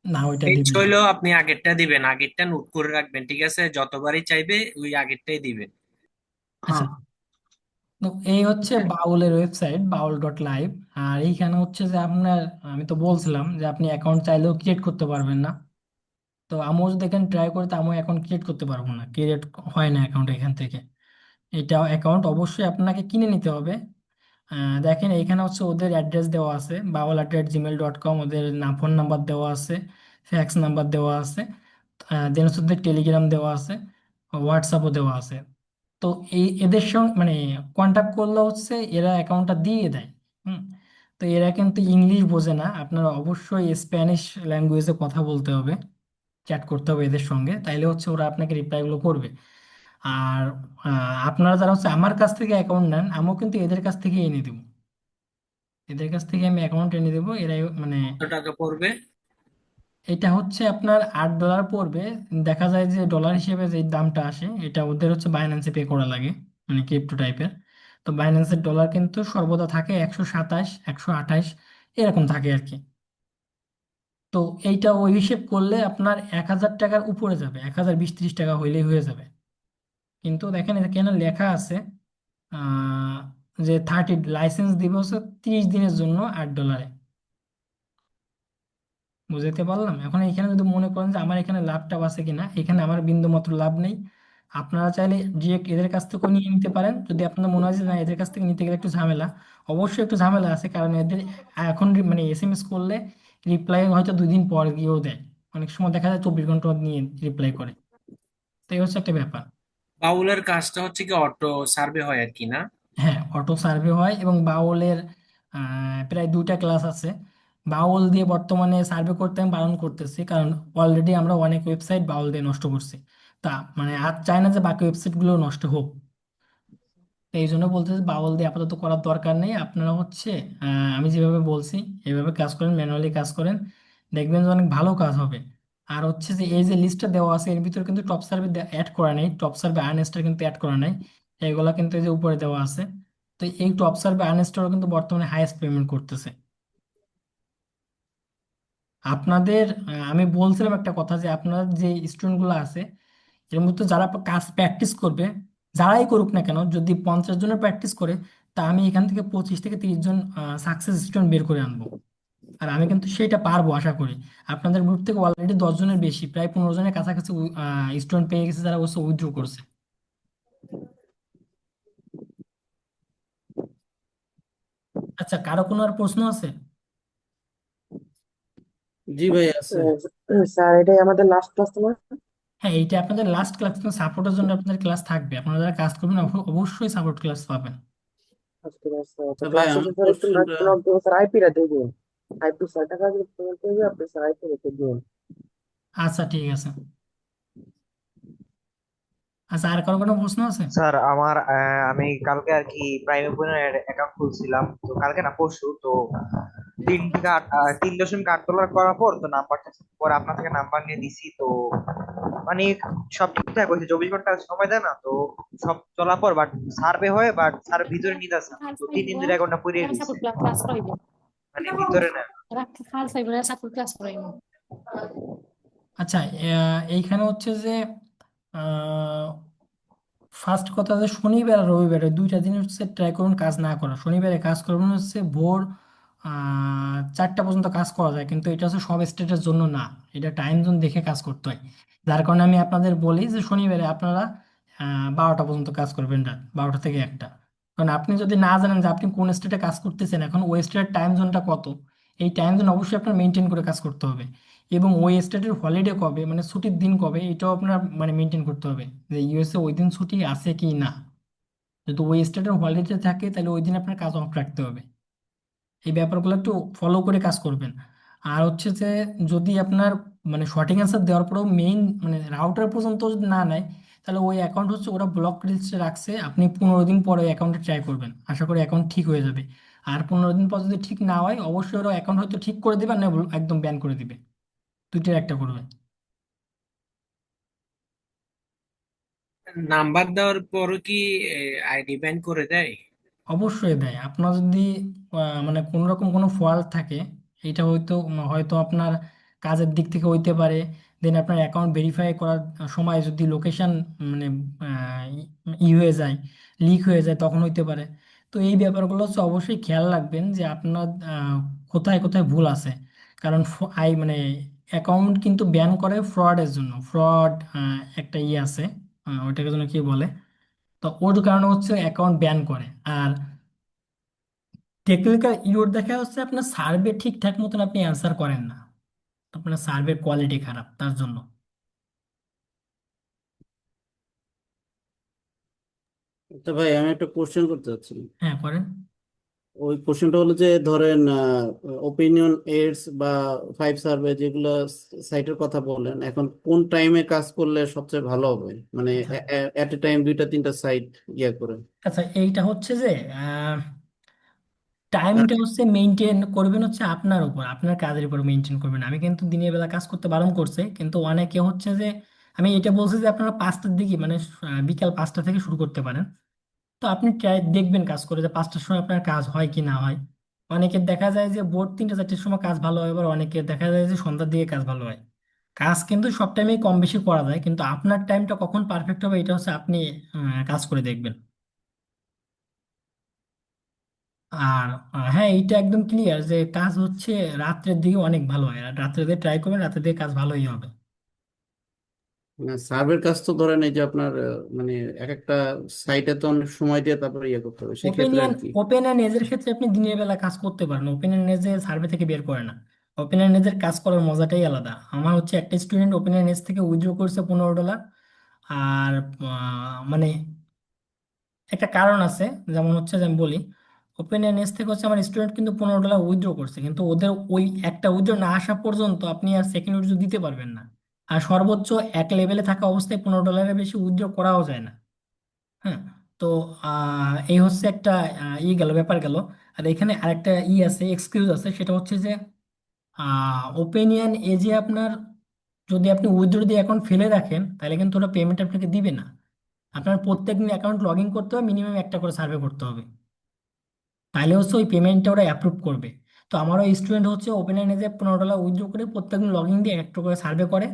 না, ওইটা চেঞ্জ দিবেন না। হইলেও আপনি আগেরটা দিবেন, আগেরটা নোট করে রাখবেন, ঠিক আছে? যতবারই চাইবে ওই আগেরটাই দিবেন। আচ্ছা, হ্যাঁ। তো এই হচ্ছে বাউলের ওয়েবসাইট, baul.live। আর এইখানে হচ্ছে যে আপনার, আমি তো বলছিলাম যে আপনি অ্যাকাউন্ট চাইলেও ক্রিয়েট করতে পারবেন না। তো আমিও যদি এখানে ট্রাই করি তো আমিও অ্যাকাউন্ট ক্রিয়েট করতে পারবো না, ক্রিয়েট হয় না অ্যাকাউন্ট এখান থেকে। এটা অ্যাকাউন্ট অবশ্যই আপনাকে কিনে নিতে হবে। দেখেন এখানে হচ্ছে ওদের অ্যাড্রেস দেওয়া আছে, baul@gmail.com, ওদের ফোন নাম্বার দেওয়া আছে, ফ্যাক্স নাম্বার দেওয়া আছে, দেন হচ্ছে ওদের টেলিগ্রাম দেওয়া আছে, হোয়াটসঅ্যাপও দেওয়া আছে। তো এদের সঙ্গে মানে কন্ট্যাক্ট করলে হচ্ছে এরা অ্যাকাউন্টটা দিয়ে দেয়। হুম। তো এরা কিন্তু ইংলিশ বোঝে না, আপনারা অবশ্যই স্প্যানিশ ল্যাঙ্গুয়েজে কথা বলতে হবে, চ্যাট করতে হবে এদের সঙ্গে, তাইলে হচ্ছে ওরা আপনাকে রিপ্লাইগুলো করবে। আর আপনারা যারা হচ্ছে আমার কাছ থেকে অ্যাকাউন্ট নেন, আমিও কিন্তু এদের কাছ থেকে এনে দেবো, এদের কাছ থেকে আমি অ্যাকাউন্ট এনে দেবো। এরাই মানে কত টাকা পড়বে? এটা হচ্ছে আপনার $8 পড়বে। দেখা যায় যে ডলার হিসেবে যে দামটা আসে এটা ওদের হচ্ছে বাইন্যান্সে পে করা লাগে, মানে ক্রিপ্টো টাইপের। তো বাইন্যান্সের ডলার কিন্তু সর্বদা থাকে 127, 128 এরকম থাকে আর কি। তো এইটা ওই হিসেব করলে আপনার 1,000 টাকার উপরে যাবে, 1,020-1,030 টাকা হইলেই হয়ে যাবে। কিন্তু দেখেন এখানে লেখা আছে আহ, যে লাইসেন্স দিবে হচ্ছে 30 দিনের জন্য $8। বুঝতে পারলাম। এখন এখানে যদি মনে করেন যে আমার এখানে লাভটা আছে কিনা, এখানে আমার বিন্দু মাত্র লাভ নেই। আপনারা চাইলে ডিরেক্ট এদের কাছ থেকেও নিয়ে নিতে পারেন, যদি আপনার মনে হয় যে না এদের কাছ থেকে নিতে গেলে একটু ঝামেলা। অবশ্যই একটু ঝামেলা আছে, কারণ এদের এখন মানে SMS করলে রিপ্লাই হয়তো 2 দিন পর গিয়েও দেয়। অনেক সময় দেখা যায় 24 ঘন্টা নিয়ে রিপ্লাই করে। তো এই হচ্ছে একটা ব্যাপার। বাউলের কাজটা হচ্ছে কি অটো সার্ভে হয় আর কি, না? হ্যাঁ, অটো সার্ভে হয় এবং বাউলের প্রায় 2টা ক্লাস আছে। বাউল দিয়ে বর্তমানে সার্ভে করতে আমি বারণ করতেছি, কারণ অলরেডি আমরা অনেক ওয়েবসাইট বাউল দিয়ে নষ্ট করছি। তা মানে আর চাই না যে বাকি ওয়েবসাইটগুলো নষ্ট হোক। তো এই জন্য বলতেছি বাউল দিয়ে আপাতত করার দরকার নেই। আপনারা হচ্ছে আমি যেভাবে বলছি এইভাবে কাজ করেন, ম্যানুয়ালি কাজ করেন, দেখবেন যে অনেক ভালো কাজ হবে। আর হচ্ছে যে এই যে লিস্টটা দেওয়া আছে এর ভিতরে কিন্তু টপ সার্ভে অ্যাড করা নেই, টপ সার্ভে আর্নেস্টটা কিন্তু অ্যাড করা নাই। এগুলা কিন্তু এই যে উপরে দেওয়া আছে। তো এই টপ সার্ভে আর্নেস্টরাও কিন্তু বর্তমানে হাইয়েস্ট পেমেন্ট করতেছে। আপনাদের আমি বলছিলাম একটা কথা যে আপনাদের যে স্টুডেন্টগুলো আছে এর মধ্যে যারা কাজ প্র্যাকটিস করবে, যারাই করুক না কেন, যদি 50 জনের প্র্যাকটিস করে, তা আমি এখান থেকে 25 থেকে 30 জন সাকসেস স্টুডেন্ট বের করে আনবো। আর আমি কিন্তু সেটা পারবো আশা করি। আপনাদের গ্রুপ থেকে অলরেডি 10 জনের বেশি, প্রায় 15 জনের কাছাকাছি স্টুডেন্ট পেয়ে গেছে যারা অবশ্য উইথড্র করছে। আচ্ছা, কারো কোনো আর প্রশ্ন আছে? জি ভাই আছে। স্যার এটাই আমাদের লাস্ট ক্লাস তোমার। হ্যাঁ, এইটা আপনাদের লাস্ট ক্লাস, সাপোর্টের জন্য আপনাদের ক্লাস থাকবে। আপনারা যারা কাজ করবেন অবশ্যই সাপোর্ট ক্লাস পাবেন। ঠিক আছে, তো তা ভাই ক্লাস আমার শেষে স্যার একটু কোশ্চেনটা, নক দেবো স্যার, আইপিটা দিয়ে দিন। আইপি স্যার টাকা পেমেন্ট করবে, আপনি স্যার আইপি রেখে দিন। আচ্ছা, ঠিক আছে। আচ্ছা, আর কারো কোনো প্রশ্ন আছে? স্যার আমার আমি কালকে আর কি প্রাইম ওপেনের অ্যাকাউন্ট খুলছিলাম, তো কালকে না পরশু, তো 3.8 $3 করার পর তো নাম্বারটা পরে আপনার থেকে নাম্বার নিয়ে দিছি, তো মানে সব ঠিকঠাক হয়েছে, 24 ঘন্টা সময় দেয় না তো, সব চলার পর বাট সার্ভে হয়, বাট স্যার ভিতরে নিতে আসে না। তো 3 দিন ধরে অ্যাকাউন্টটা পুড়িয়ে দিছে, ক্লাস করাইবো মানে ভিতরে না। খাল সাইবার সাপোর্ট ক্লাস করাইবো। আচ্ছা, এইখানে হচ্ছে যে ফার্স্ট কথা যে শনিবার আর রবিবারে 2টা দিন হচ্ছে ট্রাই করুন কাজ না করা। শনিবারে কাজ করবেন হচ্ছে ভোর 4টা পর্যন্ত কাজ করা যায়, কিন্তু এটা হচ্ছে সব স্টেটের জন্য না। এটা টাইম জোন দেখে কাজ করতে হয়। যার কারণে আমি আপনাদের বলি যে শনিবারে আপনারা 12টা পর্যন্ত কাজ করবেন, রাত 12টা থেকে 1টা। কারণ আপনি যদি না জানেন যে আপনি কোন স্টেটে কাজ করতেছেন, এখন ওই স্টেটের টাইম জোনটা কত, এই টাইম জোন অবশ্যই আপনার মেনটেন করে কাজ করতে হবে। এবং ওই স্টেটের হলিডে কবে, মানে ছুটির দিন কবে, এটাও আপনার মানে মেনটেন করতে হবে, যে ইউএসএ ওই দিন ছুটি আছে কি না। যদি ওই স্টেটের হলিডে থাকে তাহলে ওই দিন আপনার কাজ অফ রাখতে হবে। এই ব্যাপারগুলো একটু ফলো করে কাজ করবেন। আর হচ্ছে যে যদি আপনার মানে সঠিক অ্যান্সার দেওয়ার পরেও মেইন মানে রাউটার পর্যন্ত যদি না নেয়, তাহলে ওই অ্যাকাউন্ট হচ্ছে ওরা ব্লক লিস্টে রাখছে। আপনি 15 দিন পরে ওই অ্যাকাউন্টে ট্রাই করবেন, আশা করি অ্যাকাউন্ট ঠিক হয়ে যাবে। আর 15 দিন পর যদি ঠিক না হয়, অবশ্যই ওরা অ্যাকাউন্ট হয়তো ঠিক করে দেবে, না একদম ব্যান করে দিবে। দুইটার একটা করবে। নাম্বার দেওয়ার পরও কি আইডি ব্যান করে দেয়? অবশ্যই দেয়। আপনার যদি মানে কোনো রকম কোনো ফল্ট থাকে, এটা হয়তো হয়তো আপনার কাজের দিক থেকে হইতে পারে। দেন আপনার অ্যাকাউন্ট ভেরিফাই করার সময় যদি লোকেশন মানে হয়ে যায়, লিক হয়ে যায়, তখন হইতে পারে। তো এই ব্যাপারগুলো হচ্ছে অবশ্যই খেয়াল রাখবেন যে আপনার কোথায় কোথায় ভুল আছে। কারণ মানে অ্যাকাউন্ট কিন্তু ব্যান করে ফ্রডের জন্য। ফ্রড একটা আছে, ওইটাকে জন্য কি বলে, তো ওর কারণে হচ্ছে অ্যাকাউন্ট ব্যান করে। আর টেকনিক্যাল ইরর দেখা হচ্ছে আপনার সার্ভে ঠিকঠাক মতন আপনি অ্যান্সার করেন না, আপনার সার্ভের কোয়ালিটি খারাপ তার জন্য। তো ভাই আমি একটা কোশ্চেন করতে চাচ্ছি। হ্যাঁ, করেন। ওই কোশ্চেনটা হলো যে ধরেন ওপিনিয়ন এডস বা ফাইভ সার্ভে যেগুলো সাইটের কথা বললেন, এখন কোন টাইমে কাজ করলে সবচেয়ে ভালো হবে, মানে আচ্ছা, এট এ টাইম দুইটা তিনটা সাইট ইয়ে করে। আচ্ছা, এইটা হচ্ছে যে টাইমটা হচ্ছে মেনটেন করবেন হচ্ছে আপনার উপর, আপনার কাজের উপর মেনটেন করবেন। আমি কিন্তু দিনের বেলা কাজ করতে বারণ করছে, কিন্তু অনেকে হচ্ছে যে আমি এটা বলছি যে আপনারা 5টার দিকে মানে বিকাল 5টা থেকে শুরু করতে পারেন। তো আপনি ট্রাই দেখবেন কাজ করে যে 5টার সময় আপনার কাজ হয় কি না হয়। অনেকের দেখা যায় যে ভোর 3টা 4টার সময় কাজ ভালো হয়, আবার অনেকের দেখা যায় যে সন্ধ্যার দিকে কাজ ভালো হয়। কাজ কিন্তু সব টাইমেই কম বেশি করা যায়, কিন্তু আপনার টাইমটা কখন পারফেক্ট হবে এটা হচ্ছে আপনি কাজ করে দেখবেন। আর হ্যাঁ, এইটা একদম ক্লিয়ার যে কাজ হচ্ছে রাত্রের দিকে অনেক ভালো হয়, আর রাত্রের দিকে ট্রাই করবেন, রাত্রের দিকে কাজ ভালোই হবে। সার্ভের কাজ তো ধরেন এই যে আপনার মানে এক একটা সাইটে তো অনেক সময় দিয়ে তারপরে ইয়ে করতে হবে সেক্ষেত্রে ওপেনিয়ন আর কি। ওপেন অ্যান্ড এজের ক্ষেত্রে আপনি দিনের বেলা কাজ করতে পারেন, ওপেন অ্যান্ড এজে সার্ভে থেকে বের করে না। ওপেন অ্যান্ড এজের কাজ করার মজাটাই আলাদা। আমার হচ্ছে একটা স্টুডেন্ট ওপেন অ্যান্ড এজ থেকে উইথড্র করছে $15। আর মানে একটা কারণ আছে, যেমন হচ্ছে যে আমি বলি, ওপেন এস থেকে হচ্ছে আমার স্টুডেন্ট কিন্তু $15 উইথড্র করছে, কিন্তু ওদের ওই একটা উইথড্র না আসা পর্যন্ত আপনি আর সেকেন্ড উইথড্র দিতে পারবেন না। আর সর্বোচ্চ এক লেভেলে থাকা অবস্থায় $15-এর বেশি উইথড্র করাও যায় না। হ্যাঁ। তো এই হচ্ছে একটা গেল, ব্যাপার গেল। আর এখানে আরেকটা আছে, এক্সকিউজ আছে, সেটা হচ্ছে যে ওপেনিয়ন এজে আপনার যদি আপনি উইথড্র দিয়ে অ্যাকাউন্ট ফেলে রাখেন তাহলে কিন্তু ওরা পেমেন্ট আপনাকে দিবে না। আপনার প্রত্যেকদিন অ্যাকাউন্ট লগ ইন করতে হবে, মিনিমাম একটা করে সার্ভে করতে হবে, তাহলে হচ্ছে ওই পেমেন্টটা ওরা অ্যাপ্রুভ করবে। তো আমারও স্টুডেন্ট হচ্ছে ওপেন এজে $15 উইথড্র করে প্রত্যেকদিন লগ ইন দিয়ে একটা করে সার্ভে করে,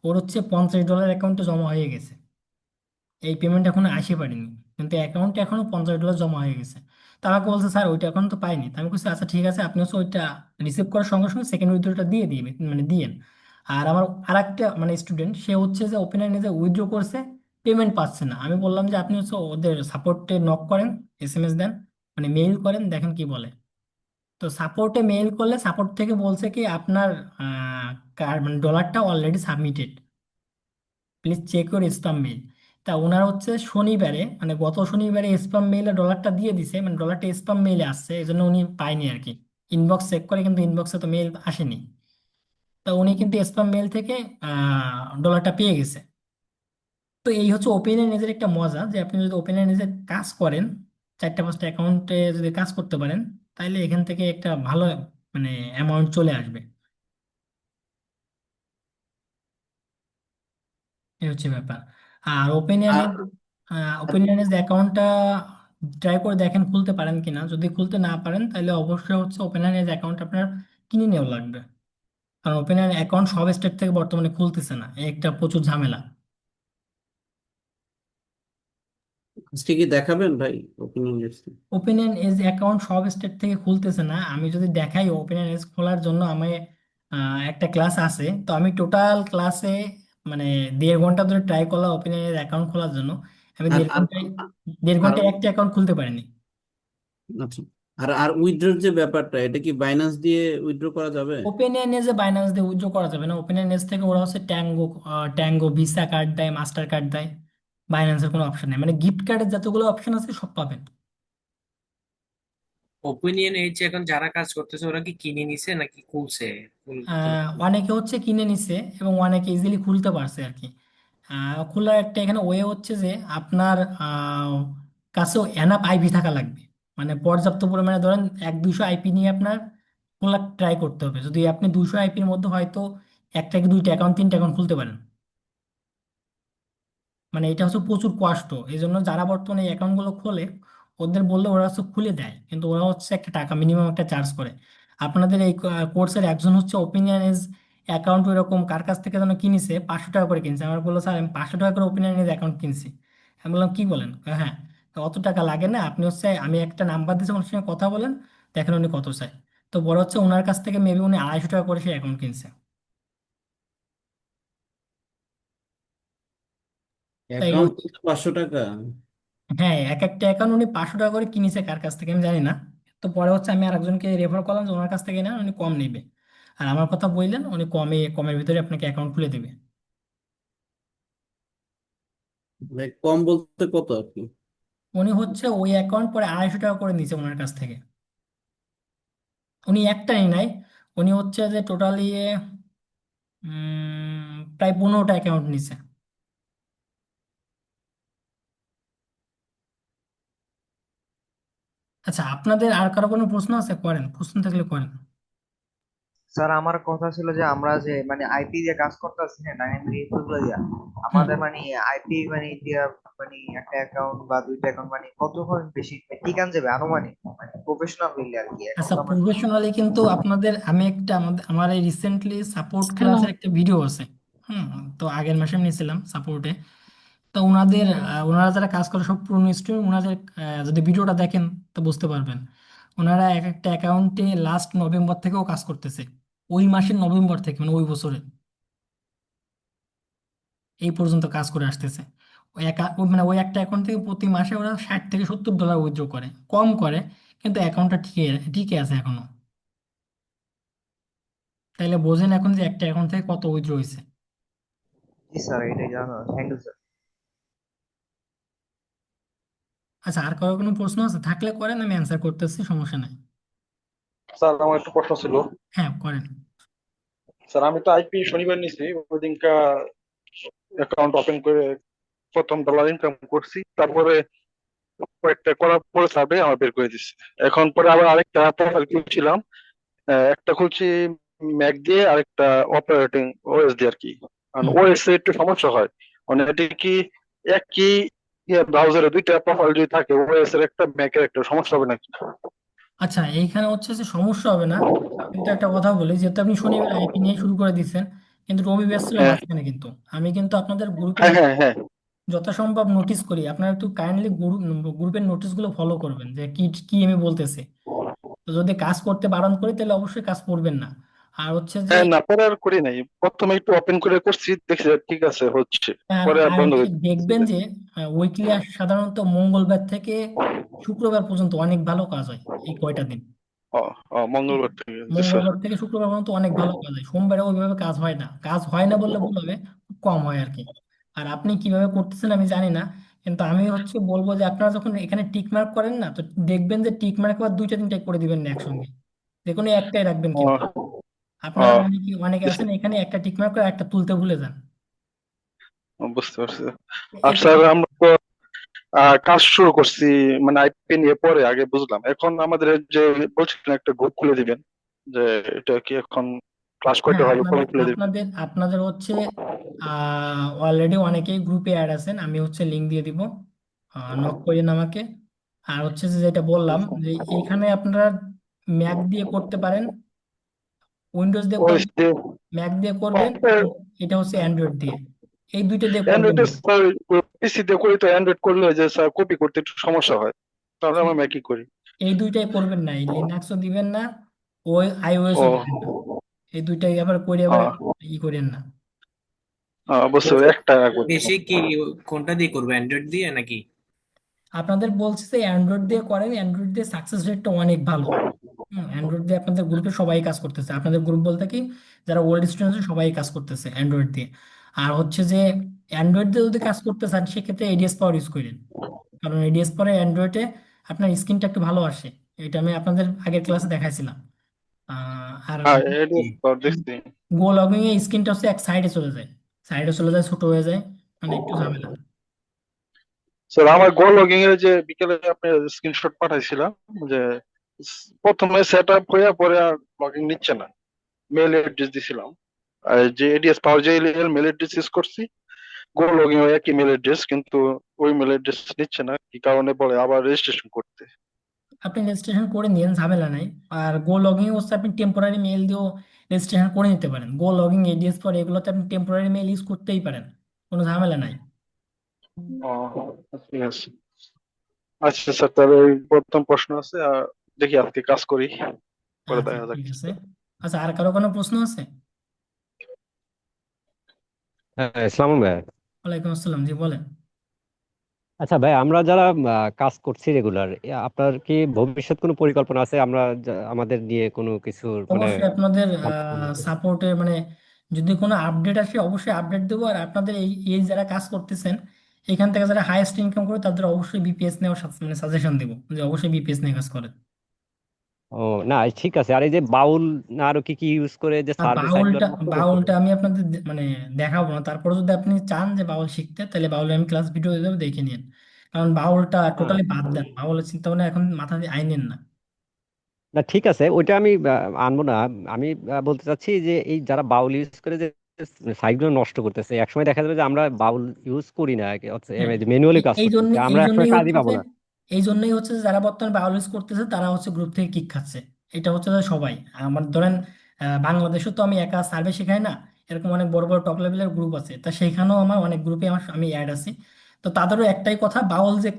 ওর হচ্ছে $50 অ্যাকাউন্টে জমা হয়ে গেছে। এই পেমেন্ট এখনো আসে পারিনি, কিন্তু অ্যাকাউন্টে এখনো $50 জমা হয়ে গেছে। তা আমাকে বলছে স্যার ওইটা এখন তো পাইনি। তা আমি বলছি আচ্ছা ঠিক আছে, আপনি হচ্ছে ওইটা রিসিভ করার সঙ্গে সঙ্গে সেকেন্ড উইথড্রটা দিয়ে দিবে মানে দিয়েন। আর আমার আরেকটা মানে স্টুডেন্ট, সে হচ্ছে যে ওপেন এজে উইথড্র করছে, পেমেন্ট পাচ্ছে না। আমি বললাম যে আপনি হচ্ছে ওদের সাপোর্টে নক করেন, SMS দেন, মানে মেইল করেন, দেখেন কি বলে। তো সাপোর্টে মেইল করলে সাপোর্ট থেকে বলছে কি আপনার মানে ডলারটা already submitted, please check your spam mail. তা ওনার হচ্ছে শনিবারে মানে গত শনিবারে স্প্যাম মেইলে ডলারটা দিয়ে দিছে, মানে ডলারটা স্প্যাম মেইলে আসছে, এই জন্য উনি পায়নি আর কি। ইনবক্স চেক করে কিন্তু ইনবক্সে তো মেইল আসেনি। তা উনি কিন্তু স্প্যাম মেইল থেকে ডলারটা পেয়ে গেছে। তো এই হচ্ছে ওপেন নিজের একটা মজা, যে আপনি যদি ওপেন নিজের কাজ করেন, 4টা 5টা অ্যাকাউন্টে যদি কাজ করতে পারেন, তাহলে এখান থেকে একটা ভালো মানে অ্যামাউন্ট চলে আসবে। এই হচ্ছে ব্যাপার। আর আর আর ওপেনিয়নের অ্যাকাউন্টটা ট্রাই করে দেখেন খুলতে পারেন কিনা। যদি খুলতে না পারেন তাহলে অবশ্যই হচ্ছে ওপেনিয়নের অ্যাকাউন্ট আপনার কিনে নেওয়া লাগবে, কারণ ওপেনিয়ন অ্যাকাউন্ট সব স্টেট থেকে বর্তমানে খুলতেছে না, এই একটা প্রচুর ঝামেলা। আজকে কি দেখাবেন ভাই ওপেনিং? ওপেনিয়ন এজ অ্যাকাউন্ট সব স্টেট থেকে খুলতেছে না। আমি যদি দেখাই ওপেনিয়ন এজ খোলার জন্য আমি একটা ক্লাস আছে, তো আমি টোটাল ক্লাসে মানে 1.5 ঘন্টা ধরে ট্রাই করলাম ওপেনিয়ন এজ অ্যাকাউন্ট খোলার জন্য। আমি আর দেড় আর ঘন্টায় দেড় আর ঘন্টায় একটা অ্যাকাউন্ট খুলতে পারিনি। আচ্ছা, আর উইথড্রর যে ব্যাপারটা, এটা কি বাইন্যান্স দিয়ে উইথড্র করা যাবে? ওপেনিয়ন এজে বাইন্যান্স দিয়ে উইথড্র করা যাবে না। ওপেনিয়ন এজ থেকে ওরা হচ্ছে ট্যাঙ্গো ভিসা কার্ড দেয়, মাস্টার কার্ড দেয়, বাইন্যান্সের কোনো অপশন নেই, মানে গিফট কার্ডের যতগুলো অপশন আছে সব পাবেন। ওপিনিয়ন এই যে এখন যারা কাজ করতেছে ওরা কি কিনে নিছে নাকি খুলছে? অনেকে হচ্ছে কিনে নিছে এবং অনেকে ইজিলি খুলতে পারছে আর কি। খোলার একটা এখানে ওয়ে হচ্ছে যে আপনার কাছেও এনাফ আইপি থাকা লাগবে, মানে পর্যাপ্ত পরিমাণে ধরেন 100-200 আইপি নিয়ে আপনার খোলা ট্রাই করতে হবে। যদি আপনি 200 আইপির মধ্যে হয়তো একটা কি দুইটা অ্যাকাউন্ট 3টা অ্যাকাউন্ট খুলতে পারেন, মানে এটা হচ্ছে প্রচুর কষ্ট। এই জন্য যারা বর্তমানে এই অ্যাকাউন্টগুলো খোলে ওদের বললে ওরা হচ্ছে খুলে দেয়, কিন্তু ওরা হচ্ছে একটা টাকা মিনিমাম একটা চার্জ করে। আপনাদের এই কোর্সের একজন হচ্ছে ওপিনিয়ন এজ অ্যাকাউন্ট এরকম কার কাছ থেকে যেন কিনেছে, 500 টাকা করে কিনছে। আমার বললো স্যার আমি 500 টাকা করে ওপিনিয়ন এজ অ্যাকাউন্ট কিনছি। আমি বললাম কি বলেন? হ্যাঁ। তো অত টাকা লাগে না, আপনি হচ্ছে আমি একটা নাম্বার দিয়েছি ওনার সঙ্গে কথা বলেন, দেখেন উনি কত চাই। তো বড় হচ্ছে ওনার কাছ থেকে মেবি উনি 250 টাকা করে সে অ্যাকাউন্ট কিনছে। তাই অ্যাকাউন্ট খুলতে 500 টাকা? হ্যাঁ, এক একটা অ্যাকাউন্ট উনি 500 টাকা করে কিনেছে, কার কাছ থেকে আমি জানি না। তো পরে হচ্ছে আমি আরেকজনকে রেফার করলাম যে ওনার কাছ থেকে না, উনি কম নেবে। আর আমার কথা বললেন, উনি কমের ভিতরে আপনাকে অ্যাকাউন্ট খুলে দেবে। ভাই কম বলতে কত আর কি? উনি হচ্ছে ওই অ্যাকাউন্ট পরে 250 টাকা করে নিয়েছে ওনার কাছ থেকে। উনি একটাই নাই, উনি হচ্ছে যে টোটালি প্রায় 15টা অ্যাকাউন্ট নিছে। আচ্ছা, আপনাদের আর কারো কোনো প্রশ্ন আছে? করেন, প্রশ্ন থাকলে করেন। স্যার আমার কথা ছিল যে আমরা যে মানে আইপি দিয়ে কাজ করতেছি, হ্যাঁ, ডাইনামিক গুলো দিয়া হুম। আমাদের মানে আইপি মানে দিয়া মানে একটা অ্যাকাউন্ট বা দুইটা অ্যাকাউন্ট মানে কতক্ষণ বেশি টিকান যাবে আনুমানিক, মানে প্রফেশনাল হইলে আর কি, এখন আচ্ছা, তো আমরা প্রফেশনালি কিন্তু আপনাদের, আমি একটা আমার এই রিসেন্টলি সাপোর্ট হ্যালো। ক্লাসের একটা ভিডিও আছে। হুম। তো আগের মাসে আমি নিয়েছিলাম সাপোর্টে। তো ওনাদের ওনারা যারা কাজ করে সব পুরনো স্টুডেন্ট, ওনাদের যদি ভিডিওটা দেখেন তো বুঝতে পারবেন। ওনারা এক একটা অ্যাকাউন্টে লাস্ট নভেম্বর থেকেও কাজ করতেছে। ওই মাসের নভেম্বর থেকে, মানে ওই বছরে এই পর্যন্ত কাজ করে আসতেছে। মানে ওই একটা অ্যাকাউন্ট থেকে প্রতি মাসে ওরা $60 থেকে $70 উইথড্র করে, কম করে, কিন্তু অ্যাকাউন্টটা ঠিকই আছে এখনো। তাইলে বোঝেন এখন যে একটা অ্যাকাউন্ট থেকে কত উইথড্র হয়েছে। জি স্যার এটাই জানো, থ্যাংক ইউ স্যার। আচ্ছা, আর কারো কোনো প্রশ্ন আছে? থাকলে করেন, আমি অ্যান্সার করতেছি, সমস্যা নাই। স্যার আমার একটা প্রশ্ন ছিল। হ্যাঁ, করেন। স্যার আমি তো আইপি শনিবার নিছি, ওই দিনকা অ্যাকাউন্ট ওপেন করে প্রথম ডলার ইনকাম করছি, তারপরে কয়েকটা করার পরে সার্ভে আমার বের করে দিচ্ছে। এখন পরে আবার আরেকটা প্রোফাইল খুলছিলাম, একটা খুলছি ম্যাক দিয়ে, আরেকটা অপারেটিং ওএস দিয়ে আর কি। কারণ হুম। ওএস এ একটু সমস্যা হয়, মানে এটা কি একই ব্রাউজারে দুইটা প্রোফাইল যদি থাকে, ওএস এর একটা ম্যাকের একটা সমস্যা হবে নাকি? আচ্ছা, এইখানে হচ্ছে যে সমস্যা হবে না, কিন্তু একটা কথা বলি, যেহেতু আপনি শনিবার আইপি নিয়ে শুরু করে দিচ্ছেন, কিন্তু রবি ব্যাস ছিল হ্যাঁ মাঝখানে। কিন্তু আমি কিন্তু আপনাদের গ্রুপে হ্যাঁ হ্যাঁ হ্যাঁ। যথাসম্ভব নোটিস করি, আপনারা একটু কাইন্ডলি গ্রুপের নোটিশগুলো ফলো করবেন যে কি কি আমি বলতেছি। তো যদি কাজ করতে বারণ করি তাহলে অবশ্যই কাজ করবেন না। আর হচ্ছে যে, হ্যাঁ, না পরে আর করি নাই, প্রথমে একটু ওপেন করে করছি, দেখছি যে ঠিক আছে হচ্ছে, আর পরে আর আর বন্ধ হচ্ছে করে দিচ্ছি। দেখবেন যে উইকলি সাধারণত মঙ্গলবার থেকে শুক্রবার পর্যন্ত অনেক ভালো কাজ হয়, এই কয়টা দিন। ও, ও মঙ্গলবার থেকে, জি স্যার। মঙ্গলবার থেকে শুক্রবার পর্যন্ত অনেক ভালো কাজ হয়, সোমবারে ওইভাবে কাজ হয় না। কাজ হয় না বললে ভুল হবে, খুব কম হয় আর কি। আর আপনি কিভাবে করতেছেন আমি জানি না, কিন্তু আমি হচ্ছে বলবো যে আপনারা যখন এখানে টিক মার্ক করেন না, তো দেখবেন যে টিক মার্ক আবার দুইটা তিনটা করে দিবেন না একসঙ্গে, যে কোনো একটাই রাখবেন। ও, কিন্তু ও, আপনারা অনেকে জি আছেন স্যার, এখানে একটা টিক মার্ক করে একটা তুলতে ভুলে যান। বুঝতে পারছি। আর এটা স্যার আমরা তো কাজ শুরু করছি, মানে আইপি নিয়ে পরে আগে বুঝলাম, এখন আমাদের যে বলছিলেন একটা গ্রুপ খুলে দিবেন, যে এটা কি এখন ক্লাস কয়টা হ্যাঁ, হবে, কবে আপনাদের খুলে দিবেন? আপনাদের আপনাদের হচ্ছে অলরেডি অনেকেই গ্রুপে অ্যাড আছেন, আমি হচ্ছে লিংক দিয়ে দিব, নক করেন আমাকে। আর হচ্ছে যে যেটা বললাম, যে এইখানে আপনারা ম্যাক দিয়ে করতে পারেন, উইন্ডোজ দিয়ে ওই করবেন, ম্যাক দিয়ে করবেন, সফটওয়্যার এবং এটা হচ্ছে অ্যান্ড্রয়েড দিয়ে, এই দুইটা দিয়ে করবেন অ্যান্ড্রয়েডে না। স্যার, পিসি দিয়ে করি তো, অ্যান্ড্রয়েড করলে যে স্যার কপি করতে একটু সমস্যা হয়, তাহলে আমরা ম্যাকই করি। এই দুইটাই করবেন না, এই লিনাক্সও দিবেন না, ওই আইওএসও দিবেন না। ও, এই দুইটাই আবার করে আবার করেন না। বুঝতে পারছি, একটা রাখবো। বেশি কি কোনটা দিয়ে করবো, অ্যান্ড্রয়েড দিয়ে নাকি? আপনাদের বলছে যে অ্যান্ড্রয়েড দিয়ে করেন, অ্যান্ড্রয়েড দিয়ে সাকসেস রেটটা অনেক ভালো। অ্যান্ড্রয়েড দিয়ে আপনাদের গ্রুপে সবাই কাজ করতেছে, আপনাদের গ্রুপ বলতে কি, যারা ওল্ড স্টুডেন্ট সবাই কাজ করতেছে অ্যান্ড্রয়েড দিয়ে। আর হচ্ছে যে অ্যান্ড্রয়েড দিয়ে যদি কাজ করতে চান সেক্ষেত্রে এডিএস পাওয়ার ইউজ করেন, কারণ এডিএস পাওয়ারে অ্যান্ড্রয়েডে আপনার স্ক্রিনটা একটু ভালো আসে। এটা আমি আপনাদের আগের ক্লাসে দেখাইছিলাম। আর হ্যাঁ, এটা দেখছি। গো লগিং এ স্ক্রিনটা হচ্ছে এক সাইডে চলে যায়, ছোট হয়ে যায়, মানে একটু ঝামেলা। স্যার আমার গোল লগইন এর যে বিকেলে আপনি স্ক্রিনশট পাঠাইছিলাম, যে প্রথমে সেট আপ হয়ে পরে আর লগইন নিচ্ছে না, মেল অ্যাড্রেস দিছিলাম, আর যে এডিএস পাওয়ার যে মেল অ্যাড্রেস ইউজ করছি, গোল লগইন হয়ে একই মেল অ্যাড্রেস, কিন্তু ওই মেল অ্যাড্রেস নিচ্ছে না, কি কারণে বলে আবার রেজিস্ট্রেশন করতে। আপনি রেজিস্ট্রেশন করে নিন, ঝামেলা নাই। আর গো লগিং হচ্ছে আপনি টেম্পোরারি মেল দিয়েও রেজিস্ট্রেশন করে নিতে পারেন। গো লগিং, এডিএস পর এগুলোতে আপনি টেম্পোরারি মেল ইউজ করতেই পারেন, কোনো ঝামেলা নাই। ও, ঠিক আছে। আচ্ছা স্যার, তাহলে ওই প্রথম প্রশ্ন আছে, আর দেখি আজকে কাজ করি, পরে আচ্ছা, দেখা যাক ঠিক কি আছে। হয়। আচ্ছা, আর কারো কোনো প্রশ্ন আছে? হ্যাঁ, ইসলাম ভাই। ওয়ালাইকুম আসসালাম, জি বলেন। আচ্ছা ভাই, আমরা যারা কাজ করছি রেগুলার, আপনার কি ভবিষ্যৎ কোনো পরিকল্পনা আছে? আমরা আমাদের নিয়ে কোনো কিছু মানে অবশ্যই আপনাদের ভাবছেন? সাপোর্টে মানে যদি কোনো আপডেট আসে অবশ্যই আপডেট দেবো। আর আপনাদের এই এই যারা কাজ করতেছেন এখান থেকে যারা হাইয়েস্ট ইনকাম করে তাদের অবশ্যই বিপিএস নেওয়ার মানে সাজেশন দেবো, যে অবশ্যই বিপিএস নিয়ে কাজ করে। ও, না ঠিক আছে। আর এই যে বাউল না আরো কি কি ইউজ করে যে আর সার্ভে সাইট গুলো নষ্ট বাউলটা করতেছে? আমি আপনাদের মানে দেখাবো না, তারপরে যদি আপনি চান যে বাউল শিখতে তাহলে বাউলের আমি ক্লাস ভিডিও দেবো, দেখে নিন। কারণ বাউলটা হ্যাঁ টোটালি বাদ দেন, বাউলের চিন্তা ভাবনা এখন মাথা দিয়ে আইনেন না। না ঠিক আছে, ওইটা আমি আনবো না। আমি বলতে চাচ্ছি যে এই যারা বাউল ইউজ করে যে সাইটগুলো নষ্ট করতেছে, একসময় দেখা যাবে যে আমরা বাউল ইউজ করি না, হ্যাঁ, ম্যানুয়ালি এই কাজ এই করতেছি, জন্যই এই আমরা একসময় জন্যই কাজই হচ্ছে পাবো যে না। এই জন্যই হচ্ছে যে যারা বর্তমানে বায়োলজি করতেছে তারা হচ্ছে গ্রুপ থেকে কিক খাচ্ছে। এটা হচ্ছে যে সবাই আমার ধরেন বাংলাদেশে তো আমি একা সার্ভে শেখাই না, এরকম অনেক বড় বড় টপ লেভেলের গ্রুপ আছে, তা সেইখানেও আমার অনেক গ্রুপে আমি অ্যাড আছি। তো তাদেরও একটাই কথা, বাউল যে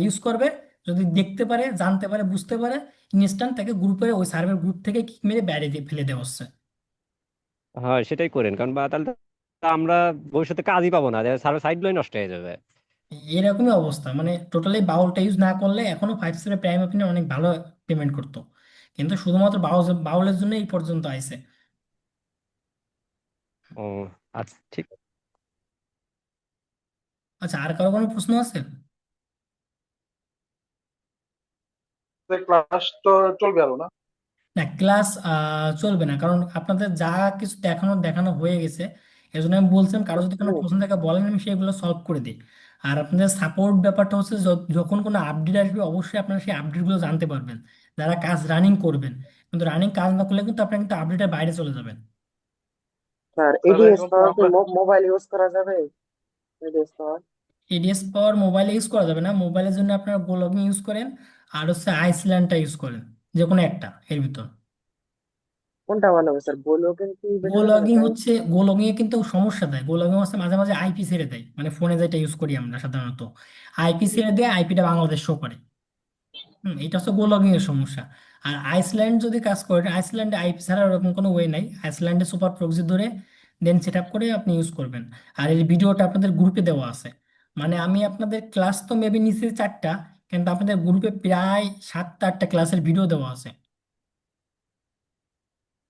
ইউজ করবে, যদি দেখতে পারে, জানতে পারে, বুঝতে পারে, ইনস্ট্যান্ট তাকে গ্রুপের ওই সার্ভের গ্রুপ থেকে কিক মেরে বাইরে দিয়ে ফেলে দেওয়া হচ্ছে। হ্যাঁ সেটাই করেন, কারণ তাহলে তো আমরা ভবিষ্যতে কাজই পাবো না, সাইডগুলোই নষ্ট হয়ে যাবে। এরকমই অবস্থা, মানে টোটালি বাউলটা ইউজ না করলে এখনো 5 স্টারের প্রাইম ওপিনিয়ন অনেক ভালো পেমেন্ট করতো, কিন্তু শুধুমাত্র বাউলের জন্য এই পর্যন্ত আইছে। ও আচ্ছা ঠিক। আচ্ছা, আর কারো কোনো প্রশ্ন আছে? ক্লাস তো চলবে আরো না? না, ক্লাস চলবে না, কারণ আপনাদের যা কিছু দেখানো দেখানো হয়ে গেছে। এই জন্য আমি বলছিলাম কারো যদি কোনো প্রশ্ন থাকে বলেন, আমি সেগুলো সলভ করে দিই। আর আপনাদের সাপোর্ট ব্যাপারটা হচ্ছে যখন কোনো আপডেট আসবে অবশ্যই আপনারা সেই আপডেটগুলো জানতে পারবেন, যারা কাজ রানিং করবেন। কিন্তু রানিং কাজ না করলে কিন্তু আপনারা কিন্তু আপডেটের বাইরে চলে যাবেন। স্যার স্যার এডিএস এখন তো পাওয়ার কি আমরা মোবাইল ইউজ করা যাবে? এডিএস পাওয়ার এডিএস পাওয়ার মোবাইলে ইউজ করা যাবে না, মোবাইলের জন্য আপনারা গো লগইন ইউজ করেন, আর হচ্ছে আইসল্যান্ডটা ইউজ করেন, যে কোনো একটা এর ভিতর। কোনটা ভালো হবে স্যার? বলো কিন্তু গো বেটার হবে লগইন নাকি হচ্ছে, গো লগইন এ কিন্তু সমস্যা দেয়, গো লগইন হচ্ছে মাঝে মাঝে আইপি ছেড়ে দেয়, মানে ফোনে যেটা ইউজ করি আমরা সাধারণত, আইপি ছেড়ে দেয়, আইপিটা বাংলাদেশ শো করে। এটা হচ্ছে গো লগইন এর সমস্যা। আর আইসল্যান্ড যদি কাজ করেন, আইসল্যান্ডে আইপি ছাড়া ওরকম কোনো ওয়ে নাই, আইসল্যান্ডে সুপার প্রক্সি ধরে দেন সেট আপ করে আপনি ইউজ করবেন। আর এই ভিডিওটা আপনাদের গ্রুপে দেওয়া আছে, মানে আমি আপনাদের ক্লাস তো মেবি নিচে 4টা, কিন্তু আপনাদের গ্রুপে প্রায় 7-8টা ক্লাসের ভিডিও দেওয়া আছে।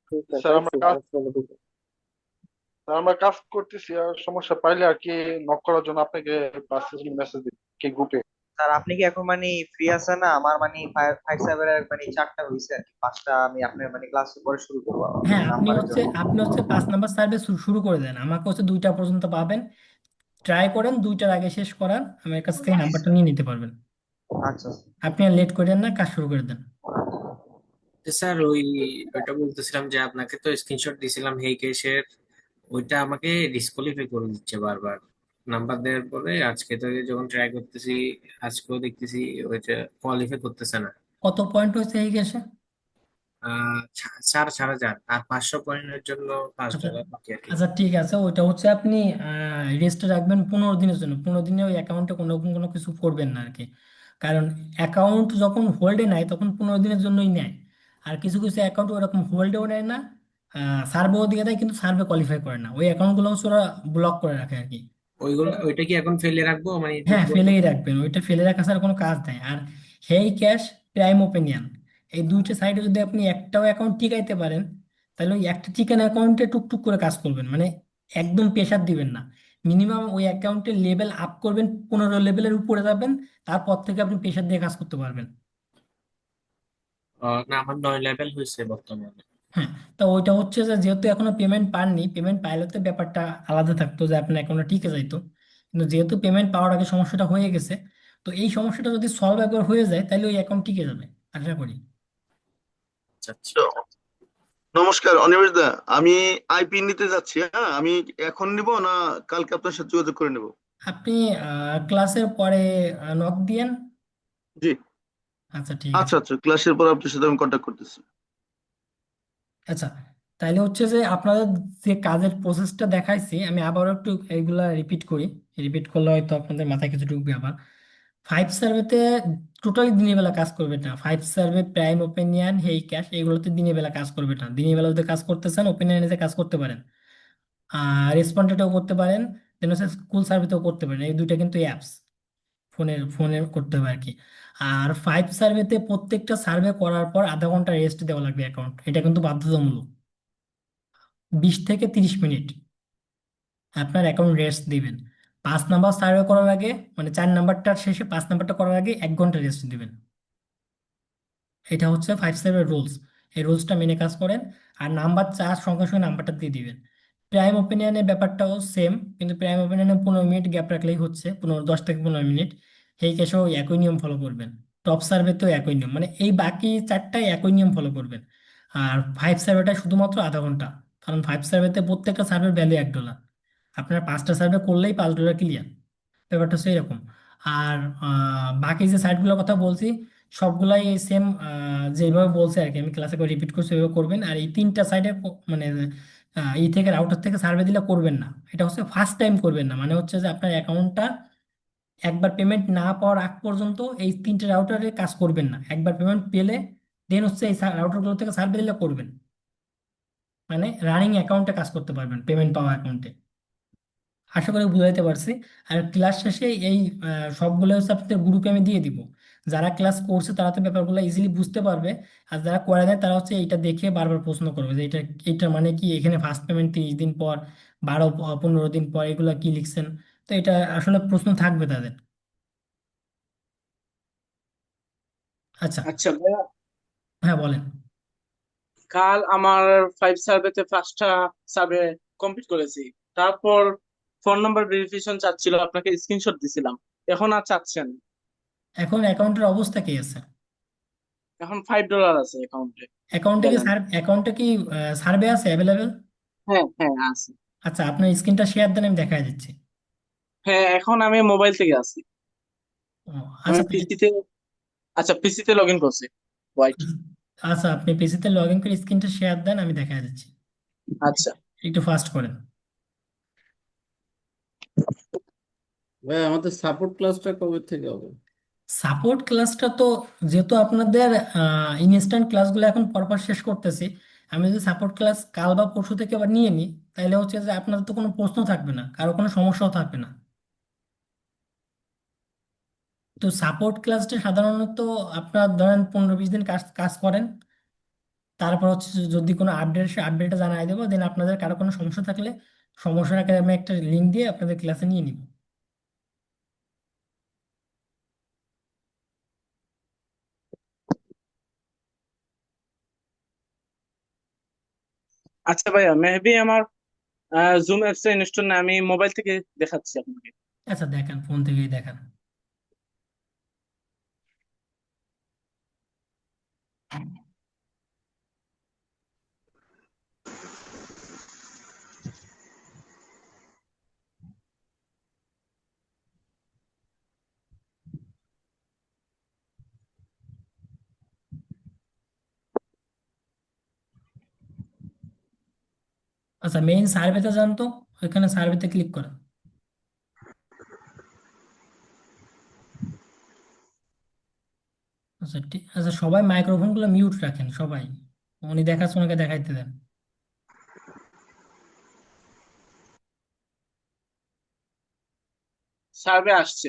ঠিক আছে, স্যার পাইছি আসলে দিতে। আমরা কাজ করতেছি, আর সমস্যা পাইলে আর কি নক করার জন্য আপনাকে মেসেজ দিই কি গ্রুপে। স্যার আপনি কি এখন মানে ফ্রি আছেন না? আমার মানে 5 সার্ভারের মানে 4টা হয়েছে আর কি, 5টা আমি আপনার মানে ক্লাস পরে শুরু করবো হ্যাঁ, আপনি নাম্বারের হচ্ছে জন্য। আপনি হচ্ছে 5 নাম্বার সার্ভে শুরু করে দেন, আমাকে হচ্ছে 2টা পর্যন্ত পাবেন, ট্রাই করেন 2টার আগে শেষ করার, আমার কাছ থেকে নাম্বারটা নিয়ে নিতে পারবেন। আচ্ছা আপনি আর লেট করেন না, কাজ শুরু করে দেন। স্যার ওইটা বলতেছিলাম যে আপনাকে তো স্ক্রিনশট দিছিলাম হেই কেসের, ওইটা আমাকে ডিসকোয়ালিফাই করে দিচ্ছে বারবার নাম্বার দেওয়ার পরে। আজকে তো যখন ট্রাই করতেছি, আজকেও দেখতেছি ওইটা কোয়ালিফাই করতেছে না। কত পয়েন্ট হয়েছে এই গ্যাসে? 4,500 আর 500 পয়েন্টের জন্য আচ্ছা, $5 বাকি আর কি। আচ্ছা ঠিক আছে, ওইটা হচ্ছে আপনি রেস্টে রাখবেন 15 দিনের জন্য, 15 দিনে ওই অ্যাকাউন্টে কোনো রকম কোনো কিছু করবেন না আর কি। কারণ অ্যাকাউন্ট যখন হোল্ডে নেয় তখন 15 দিনের জন্যই নেয়। আর কিছু কিছু অ্যাকাউন্ট ওরকম হোল্ডেও নেয় না, সার্ভেও দিয়ে দেয় কিন্তু সার্ভে কোয়ালিফাই করে না, ওই অ্যাকাউন্টগুলো হচ্ছে ওরা ব্লক করে রাখে আর কি। ওইটা কি এখন ফেলে রাখবো মানে হ্যাঁ, ফেলেই রাখবেন, ওইটা ফেলে রাখা ছাড়া কোনো কাজ নাই। আর হেই ক্যাশ, প্রাইম ওপিনিয়ন, এই দুইটা সাইডে যদি আপনি একটাও অ্যাকাউন্ট টিকাইতে পারেন, তাহলে ওই একটা চিকেন অ্যাকাউন্টে টুকটুক করে কাজ করবেন, মানে একদম প্রেশার দিবেন না। মিনিমাম ওই অ্যাকাউন্টের লেভেল আপ করবেন, 15 লেভেলের উপরে যাবেন, তারপর থেকে আপনি প্রেশার দিয়ে কাজ করতে পারবেন। না, আমার 9 লেভেল হয়েছে বর্তমানে। হ্যাঁ, তো ওইটা হচ্ছে যে যেহেতু এখনো পেমেন্ট পাননি, পেমেন্ট পাইলে তো ব্যাপারটা আলাদা থাকতো যে আপনার অ্যাকাউন্টে টিকে যাইতো, কিন্তু যেহেতু পেমেন্ট পাওয়ার আগে সমস্যাটা হয়ে গেছে, তো এই সমস্যাটা যদি সলভ একবার হয়ে যায় তাহলে ওই অ্যাকাউন্ট টিকে যাবে আশা করি। আচ্ছা আচ্ছা। নমস্কার অনিমেষ দা, আমি আইপি নিতে যাচ্ছি। হ্যাঁ, আমি এখন নিব না কালকে আপনার সাথে যোগাযোগ করে নেব? আপনি ক্লাসের পরে নক দিয়েন। জি। আচ্ছা ঠিক আছে। আচ্ছা আচ্ছা, ক্লাসের পর আপনার সাথে আমি কন্ট্যাক্ট করতেছি। আচ্ছা, তাইলে হচ্ছে যে আপনাদের যে কাজের প্রসেসটা দেখাইছি আমি আবারও একটু এইগুলা রিপিট করি, রিপিট করলে হয়তো আপনাদের মাথায় কিছু ঢুকবে আবার। 5 সার্ভেতে টোটালি দিনের বেলা কাজ করবে না, 5 সার্ভে, প্রাইম, ওপিনিয়ন, হেই ক্যাশ, এগুলোতে দিনের বেলা কাজ করবে না। দিনের বেলা যদি কাজ করতেছেন ওপিনিয়নে যে কাজ করতে পারেন, আর রেসপন্ডেডও করতে পারেন, দেন হচ্ছে স্কুল সার্ভেতেও করতে পারেন, এই দুইটা কিন্তু অ্যাপস, ফোনে করতে হবে আর কি। আর 5 সার্ভেতে প্রত্যেকটা সার্ভে করার পর আধা ঘন্টা রেস্ট দেওয়া লাগবে অ্যাকাউন্ট, এটা কিন্তু বাধ্যতামূলক, 20 থেকে 30 মিনিট আপনার অ্যাকাউন্ট রেস্ট দিবেন। 5 নাম্বার সার্ভে করার আগে, মানে 4 নাম্বারটার শেষে 5 নাম্বারটা করার আগে 1 ঘন্টা রেস্ট দিবেন। এটা হচ্ছে 5 সার্ভের রুলস, এই রুলসটা মেনে কাজ করেন। আর নাম্বার চার সঙ্গে সঙ্গে নাম্বারটা দিয়ে দিবেন। প্রাইম ওপিনিয়নের ব্যাপারটাও সেম, কিন্তু প্রাইম ওপিনিয়নে 15 মিনিট গ্যাপ রাখলেই হচ্ছে, 10 থেকে 15 মিনিট। এই কেসেও একই নিয়ম ফলো করবেন। টপ সার্ভেতেও একই নিয়ম, মানে এই বাকি চারটায় একই নিয়ম ফলো করবেন। আর ফাইভ সার্ভেটা শুধুমাত্র আধা ঘন্টা, কারণ ফাইভ সার্ভেতে প্রত্যেকটা সার্ভের ভ্যালু $1। আপনার 5টা সার্ভে করলেই $5 ক্লিয়ার, ব্যাপারটা হচ্ছে এরকম। আর বাকি যে সাইটগুলোর কথা বলছি সবগুলাই সেম, যেভাবে বলছে আর কি, আমি ক্লাসে রিপিট করছি ওইভাবে করবেন। আর এই 3টা সাইডে মানে এই থেকে রাউটার থেকে সার্ভে দিলে করবেন না, এটা হচ্ছে ফার্স্ট টাইম করবেন না, মানে হচ্ছে যে আপনার অ্যাকাউন্টটা একবার পেমেন্ট না পাওয়ার আগ পর্যন্ত এই 3টে রাউটারে কাজ করবেন না। একবার পেমেন্ট পেলে দেন হচ্ছে এই রাউটারগুলো থেকে সার্ভে দিলে করবেন, মানে রানিং অ্যাকাউন্টে কাজ করতে পারবেন পেমেন্ট পাওয়া অ্যাকাউন্টে। আশা করি বুঝাইতে পারছি। আর ক্লাস শেষে এই সবগুলো হচ্ছে আপনাদের গ্রুপে আমি দিয়ে দিব। যারা ক্লাস করছে তারা তো ব্যাপারগুলো ইজিলি বুঝতে পারবে, আর যারা করে দেয় তারা হচ্ছে এইটা দেখে বারবার প্রশ্ন করবে যে এটা মানে কি, এখানে ফার্স্ট পেমেন্ট 30 দিন পর, 12-15 দিন পর, এগুলো কি লিখছেন। তো এটা আসলে প্রশ্ন থাকবে তাদের। আচ্ছা, আচ্ছা ভাইয়া, হ্যাঁ বলেন। কাল আমার 5 সার্ভেতে 5টা সার্ভে কমপ্লিট করেছি। তারপর ফোন নাম্বার ভেরিফিকেশন চাচ্ছিল, আপনাকে স্ক্রিনশট দিছিলাম, এখন আর চাচ্ছেন? এখন অ্যাকাউন্টের অবস্থা কি আছে? এখন $5 আছে অ্যাকাউন্টে ব্যালেন্স। অ্যাকাউন্টে কি সার্ভে আছে অ্যাভেলেবেল? হ্যাঁ হ্যাঁ আছে। আচ্ছা, আপনার স্ক্রিনটা শেয়ার দেন, আমি দেখাই দিচ্ছি। হ্যাঁ এখন আমি মোবাইল থেকে আছি, ও, আমি আচ্ছা পিসিতে। আচ্ছা পিসিতে লগ ইন করছি, হোয়াইট। আচ্ছা, আপনি পিসিতে লগ ইন করে স্ক্রিনটা শেয়ার দেন, আমি দেখাই দিচ্ছি। আচ্ছা একটু ফাস্ট করেন। ভাই আমাদের সাপোর্ট ক্লাসটা কবে থেকে হবে? সাপোর্ট ক্লাসটা তো, যেহেতু আপনাদের ইনস্ট্যান্ট ক্লাসগুলো এখন পরপর শেষ করতেছি, আমি যদি সাপোর্ট ক্লাস কাল বা পরশু থেকে আবার নিয়ে নিই, তাহলে হচ্ছে যে আপনাদের তো কোনো প্রশ্ন থাকবে না, কারো কোনো সমস্যাও থাকবে না। তো সাপোর্ট ক্লাসটা সাধারণত আপনার ধরেন 15-20 দিন কাজ কাজ করেন, তারপর হচ্ছে যে যদি কোনো আপডেট আসে আপডেটটা জানাই দেবো, দেন আপনাদের কারো কোনো সমস্যা থাকলে সমস্যাটাকে আমি একটা লিঙ্ক দিয়ে আপনাদের ক্লাসে নিয়ে নিব। আচ্ছা ভাইয়া, মেবি আমার জুম অ্যাপস ইনস্টল না, আমি মোবাইল থেকে দেখাচ্ছি আপনাকে। আচ্ছা দেখেন, ফোন থেকেই দেখেন। আচ্ছা, মেইন সার্ভেতে যান তো, ওইখানে সার্ভেতে ক্লিক করেন। আচ্ছা ঠিক আচ্ছা, সবাই মাইক্রোফোনগুলো মিউট রাখেন সবাই, উনি দেখাচ্ছে ওনাকে দেখাইতে দেন। সার্ভে আসছে।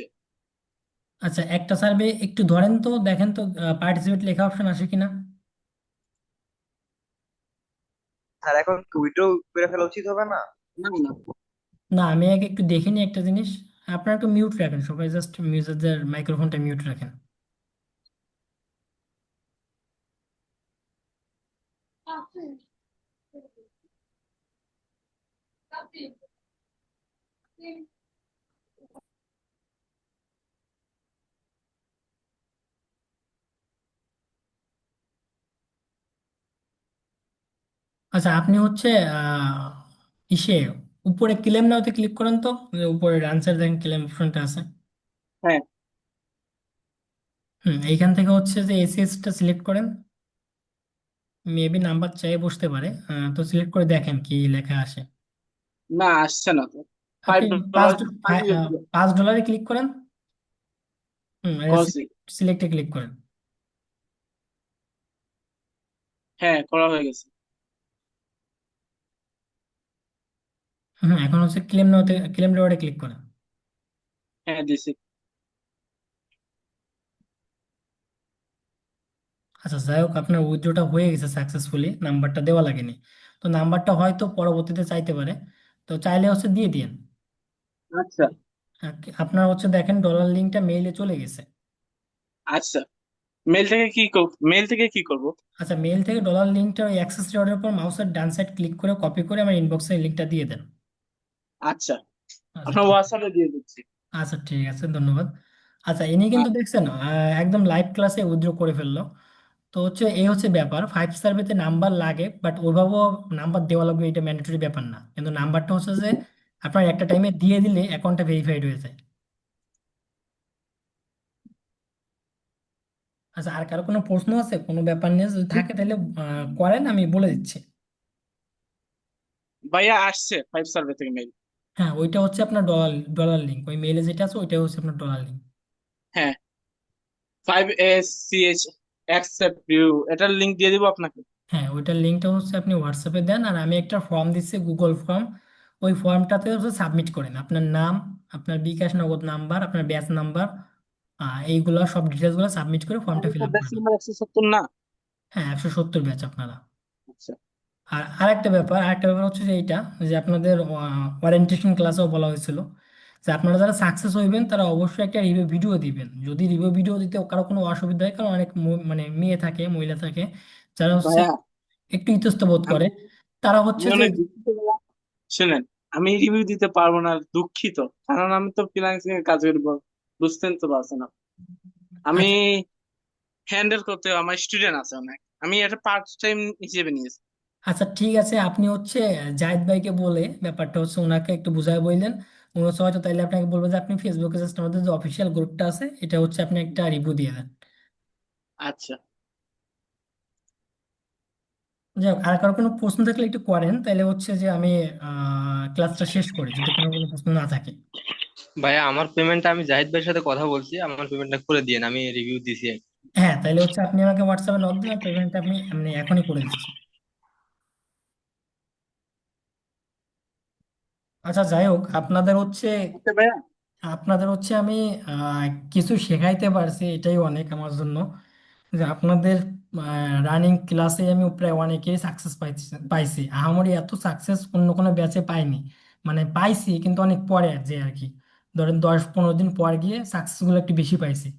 আচ্ছা, একটা সার্ভে একটু ধরেন তো, দেখেন তো পার্টিসিপেট লেখা অপশন আসে কিনা। স্যার এখন কি উইথড্র করে ফেলা উচিত হবে না? না না, না, আমি আগে একটু দেখে নিই একটা জিনিস। আপনারা একটু মিউট রাখেন সবাই, জাস্ট মিউজারদের মাইক্রোফোনটা মিউট রাখেন। আচ্ছা, আপনি হচ্ছে ইসে উপরে ক্লেম নাওতে ক্লিক করেন তো, যে উপরে ডান সাইড দেখেন ক্লেম অপশনটা আছে। হ্যাঁ এইখান থেকে হচ্ছে যে এসিএসটা সিলেক্ট করেন, মেবি নাম্বার চাই বসতে পারে, তো সিলেক্ট করে দেখেন কি লেখা আসে। না, আসছে না তো। আপনি $5 $5 ক্লিক করেন, করছি। সিলেক্টে ক্লিক করেন। হ্যাঁ করা হয়ে গেছে। এখন হচ্ছে ক্লেম রিওয়ার্ডে ক্লিক করেন। হ্যাঁ দিছি। আচ্ছা যাই হোক, আপনার উইথড্রটা হয়ে গেছে সাকসেসফুলি, নাম্বারটা দেওয়া লাগেনি। তো নাম্বারটা হয়তো পরবর্তীতে চাইতে পারে, তো চাইলে হচ্ছে দিয়ে দিন। আচ্ছা আপনার হচ্ছে দেখেন ডলার লিঙ্কটা মেইলে চলে গেছে। আচ্ছা, মেল থেকে কি করব? আচ্ছা, মেইল থেকে ডলার লিঙ্কটা ওই অ্যাক্সেস রিওয়ার্ডের উপর মাউসের ডান সাইড ক্লিক করে কপি করে আমার ইনবক্সে লিঙ্কটা দিয়ে দেন। আচ্ছা, আচ্ছা আপনার ঠিক হোয়াটসঅ্যাপে দিয়ে দিচ্ছি। আচ্ছা ঠিক আছে, ধন্যবাদ। আচ্ছা, ইনি কিন্তু দেখছেন একদম লাইভ ক্লাসে উইথড্র করে ফেললো। তো হচ্ছে এই হচ্ছে ব্যাপার, 5 সার্ভেতে নাম্বার লাগে, বাট ওইভাবেও নাম্বার দেওয়া লাগবে এটা ম্যান্ডেটরি ব্যাপার না, কিন্তু নাম্বারটা হচ্ছে যে আপনার একটা টাইমে দিয়ে দিলে অ্যাকাউন্টটা ভেরিফাইড হয়ে যায়। আচ্ছা, আর কারো কোনো প্রশ্ন আছে কোনো ব্যাপার নিয়ে? যদি থাকে তাহলে করেন, আমি বলে দিচ্ছি। ভাইয়া আসছে 5 সার্ভে থেকে মেইল। হ্যাঁ, ওইটা হচ্ছে আপনার ডলার ডলার লিঙ্ক, ওই মেইলে যেটা আছে ওইটা হচ্ছে আপনার ডলার লিঙ্ক। হ্যাঁ, 5SCH accept you, এটার লিংক দিয়ে দিব আপনাকে। হ্যাঁ, ওইটার লিঙ্কটা হচ্ছে আপনি হোয়াটসঅ্যাপে দেন, আর আমি একটা ফর্ম দিচ্ছি, গুগল ফর্ম। ওই ফর্মটাতে হচ্ছে সাবমিট করেন আপনার নাম, আপনার বিকাশ নগদ নাম্বার, আপনার ব্যাচ নাম্বার, এইগুলো সব ডিটেলসগুলো সাবমিট করে ফর্মটা ফিল আপ ব্যাচ করে দেন। নাম্বার 170 না? হ্যাঁ, 170 ব্যাচ আপনারা। আচ্ছা। আর আরেকটা ব্যাপার হচ্ছে যে এইটা, যে আপনাদের ওরিয়েন্টেশন ক্লাসেও বলা হয়েছিল যে আপনারা যারা সাকসেস হইবেন তারা অবশ্যই একটা রিভিউ ভিডিও দিবেন। যদি রিভিউ ভিডিও দিতে কারো কোনো অসুবিধা হয়, কারণ অনেক মানে মেয়ে থাকে, মহিলা থাকে, যারা হচ্ছে ভাইয়া একটু ইতস্ত বোধ আমি করে, তারা আমি হচ্ছে যে অনেক দুঃখিত ভাইয়া। শুনেন, আমি রিভিউ দিতে পারবো না, দুঃখিত, কারণ আমি তো ফ্রিল্যান্সিং এর কাজ করবো, বুঝতেন তো পারছেন না। আমি আচ্ছা হ্যান্ডেল করতে আমার স্টুডেন্ট আছে অনেক, আমি এটা পার্ট টাইম হিসেবে নিয়েছি। আচ্ছা ঠিক আছে, আপনি হচ্ছে জাহিদ ভাইকে বলে ব্যাপারটা হচ্ছে ওনাকে একটু বুঝায় বললেন। উনি হচ্ছে হয়তো তাইলে আপনাকে বলবো যে আপনি ফেসবুকে জাস্ট আমাদের যে অফিসিয়াল গ্রুপটা আছে এটা হচ্ছে আপনি একটা রিভিউ দিয়ে দেন। আচ্ছা। যাই হোক, আর কারো কোনো প্রশ্ন থাকলে একটু করেন, তাহলে হচ্ছে যে আমি ক্লাসটা শেষ করি যদি কোনো কোনো প্রশ্ন না থাকে। ভাইয়া আমার পেমেন্টটা আমি জাহিদ ভাইয়ের সাথে কথা বলছি, আমার পেমেন্টটা করে দিয়েন, আমি রিভিউ দিছি। হ্যাঁ, তাহলে হচ্ছে আপনি আমাকে হোয়াটসঅ্যাপে নক দিন, পেমেন্টটা আপনি আমি এখনই করে দিচ্ছি। আচ্ছা, যাই হোক, আচ্ছা ভাইয়া, আপনাদের হচ্ছে আমি কিছু শেখাইতে পারছি, এটাই অনেক আমার জন্য। যে আপনাদের রানিং ক্লাসে আমি প্রায় অনেকেই সাকসেস পাইছি। আহামরি এত সাকসেস অন্য কোনো ব্যাচে পাইনি, মানে পাইছি কিন্তু অনেক পরে যে আর কি, ধরেন 10-15 দিন পর গিয়ে সাকসেসগুলো একটু বেশি পাইছি।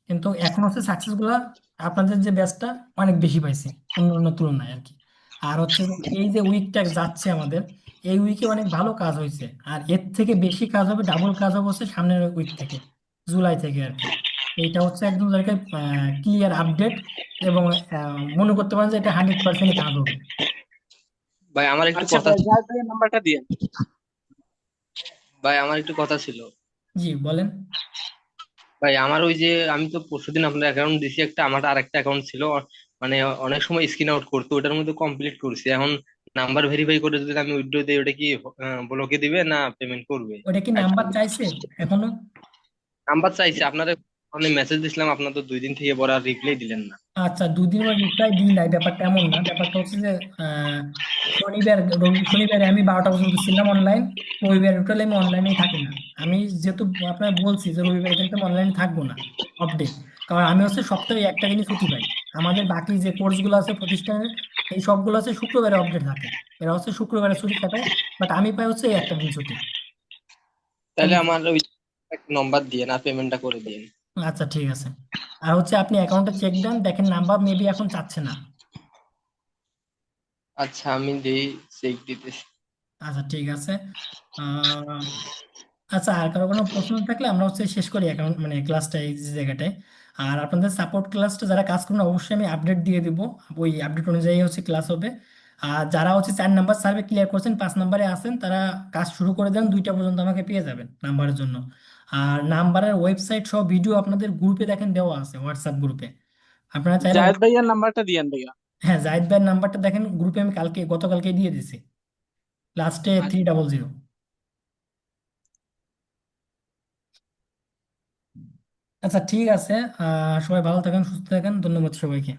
কিন্তু এখন হচ্ছে সাকসেসগুলো আপনাদের যে ব্যাচটা অনেক বেশি পাইছি অন্য অন্য তুলনায় আর কি। আর হচ্ছে যে এই যে উইকটা যাচ্ছে আমাদের, এই উইকে অনেক ভালো কাজ হয়েছে, আর এর থেকে বেশি কাজ হবে, ডাবল কাজ হবে হচ্ছে সামনের উইক থেকে, জুলাই থেকে আর কি। এইটা হচ্ছে একদম ক্লিয়ার আপডেট, এবং মনে করতে পারেন যে এটা 100% কাজ হবে। ভাই আমার একটু আচ্ছা কথা ভাই, ছিল। জাহিদ ভাইয়ের নাম্বারটা দিয়ে। ভাই আমার একটু কথা ছিল। জি বলেন। ভাই আমার ওই যে আমি তো পরশুদিন আপনার অ্যাকাউন্ট দিছি একটা, আমার আরেকটা অ্যাকাউন্ট ছিল, মানে অনেক সময় স্ক্রিন আউট করতো, ওটার মধ্যে কমপ্লিট করছি। এখন নাম্বার ভেরিফাই করে যদি আমি উইথড্র দিই, ওটা কি ব্লকে দিবে না পেমেন্ট করবে? ওটা কি নাম্বার চাইছে এখনো? নাম্বার চাইছে আপনারা, অনেক মেসেজ দিছিলাম, আপনার তো 2 দিন থেকে পরে আর রিপ্লাই দিলেন না। আচ্ছা, 2 দিন পর রিপ্লাই দিই নাই, ব্যাপারটা এমন না। ব্যাপারটা হচ্ছে যে শনিবারে আমি 12টা পর্যন্ত ছিলাম অনলাইন, রবিবার টোটালি আমি অনলাইনেই থাকি না। আমি যেহেতু আপনার বলছি যে রবিবারে কিন্তু আমি অনলাইনে থাকবো না, অফ ডে। কারণ আমি হচ্ছে সপ্তাহে একটা দিনই ছুটি পাই। আমাদের বাকি যে কোর্সগুলো আছে প্রতিষ্ঠানের, এই সবগুলো আছে শুক্রবারে আপডেট থাকে, এরা হচ্ছে শুক্রবারে ছুটি কাটায়, বাট আমি পাই হচ্ছে এই একটা দিন ছুটি। তাহলে আমার ওই নম্বর দিয়ে না পেমেন্টটা করে দিয়ে। আচ্ছা ঠিক আছে। আর হচ্ছে আপনি অ্যাকাউন্টে চেক দেন, দেখেন নাম্বার মেবি এখন চাচ্ছে না। আচ্ছা আমি দিই, চেক দিতেছি। আচ্ছা ঠিক আছে। আহ, আচ্ছা, আর কারো কোনো প্রশ্ন থাকলে আমরা হচ্ছে শেষ করি অ্যাকাউন্ট মানে ক্লাসটা এই যে জায়গাটায়। আর আপনাদের সাপোর্ট ক্লাসটা যারা কাজ করবেন অবশ্যই আমি আপডেট দিয়ে দিব, ওই আপডেট অনুযায়ী হচ্ছে ক্লাস হবে। আর যারা হচ্ছে 4 নাম্বার সার্ভে ক্লিয়ার করছেন, 5 নাম্বারে আছেন, তারা কাজ শুরু করে দেন, 2টা পর্যন্ত আমাকে পেয়ে যাবেন নাম্বারের জন্য। আর নাম্বারের ওয়েবসাইট সহ ভিডিও আপনাদের গ্রুপে দেখেন দেওয়া আছে, হোয়াটসঅ্যাপ গ্রুপে, আপনারা চাইলে জাহিদ ভাইয়ার নাম্বারটা দিয়েন ভাইয়া। হ্যাঁ, জাহিদ ভাইয়ের নাম্বারটা দেখেন গ্রুপে, আমি গতকালকে দিয়ে দিছি, লাস্টে 300। আচ্ছা ঠিক আছে, সবাই ভালো থাকেন, সুস্থ থাকেন, ধন্যবাদ সবাইকে।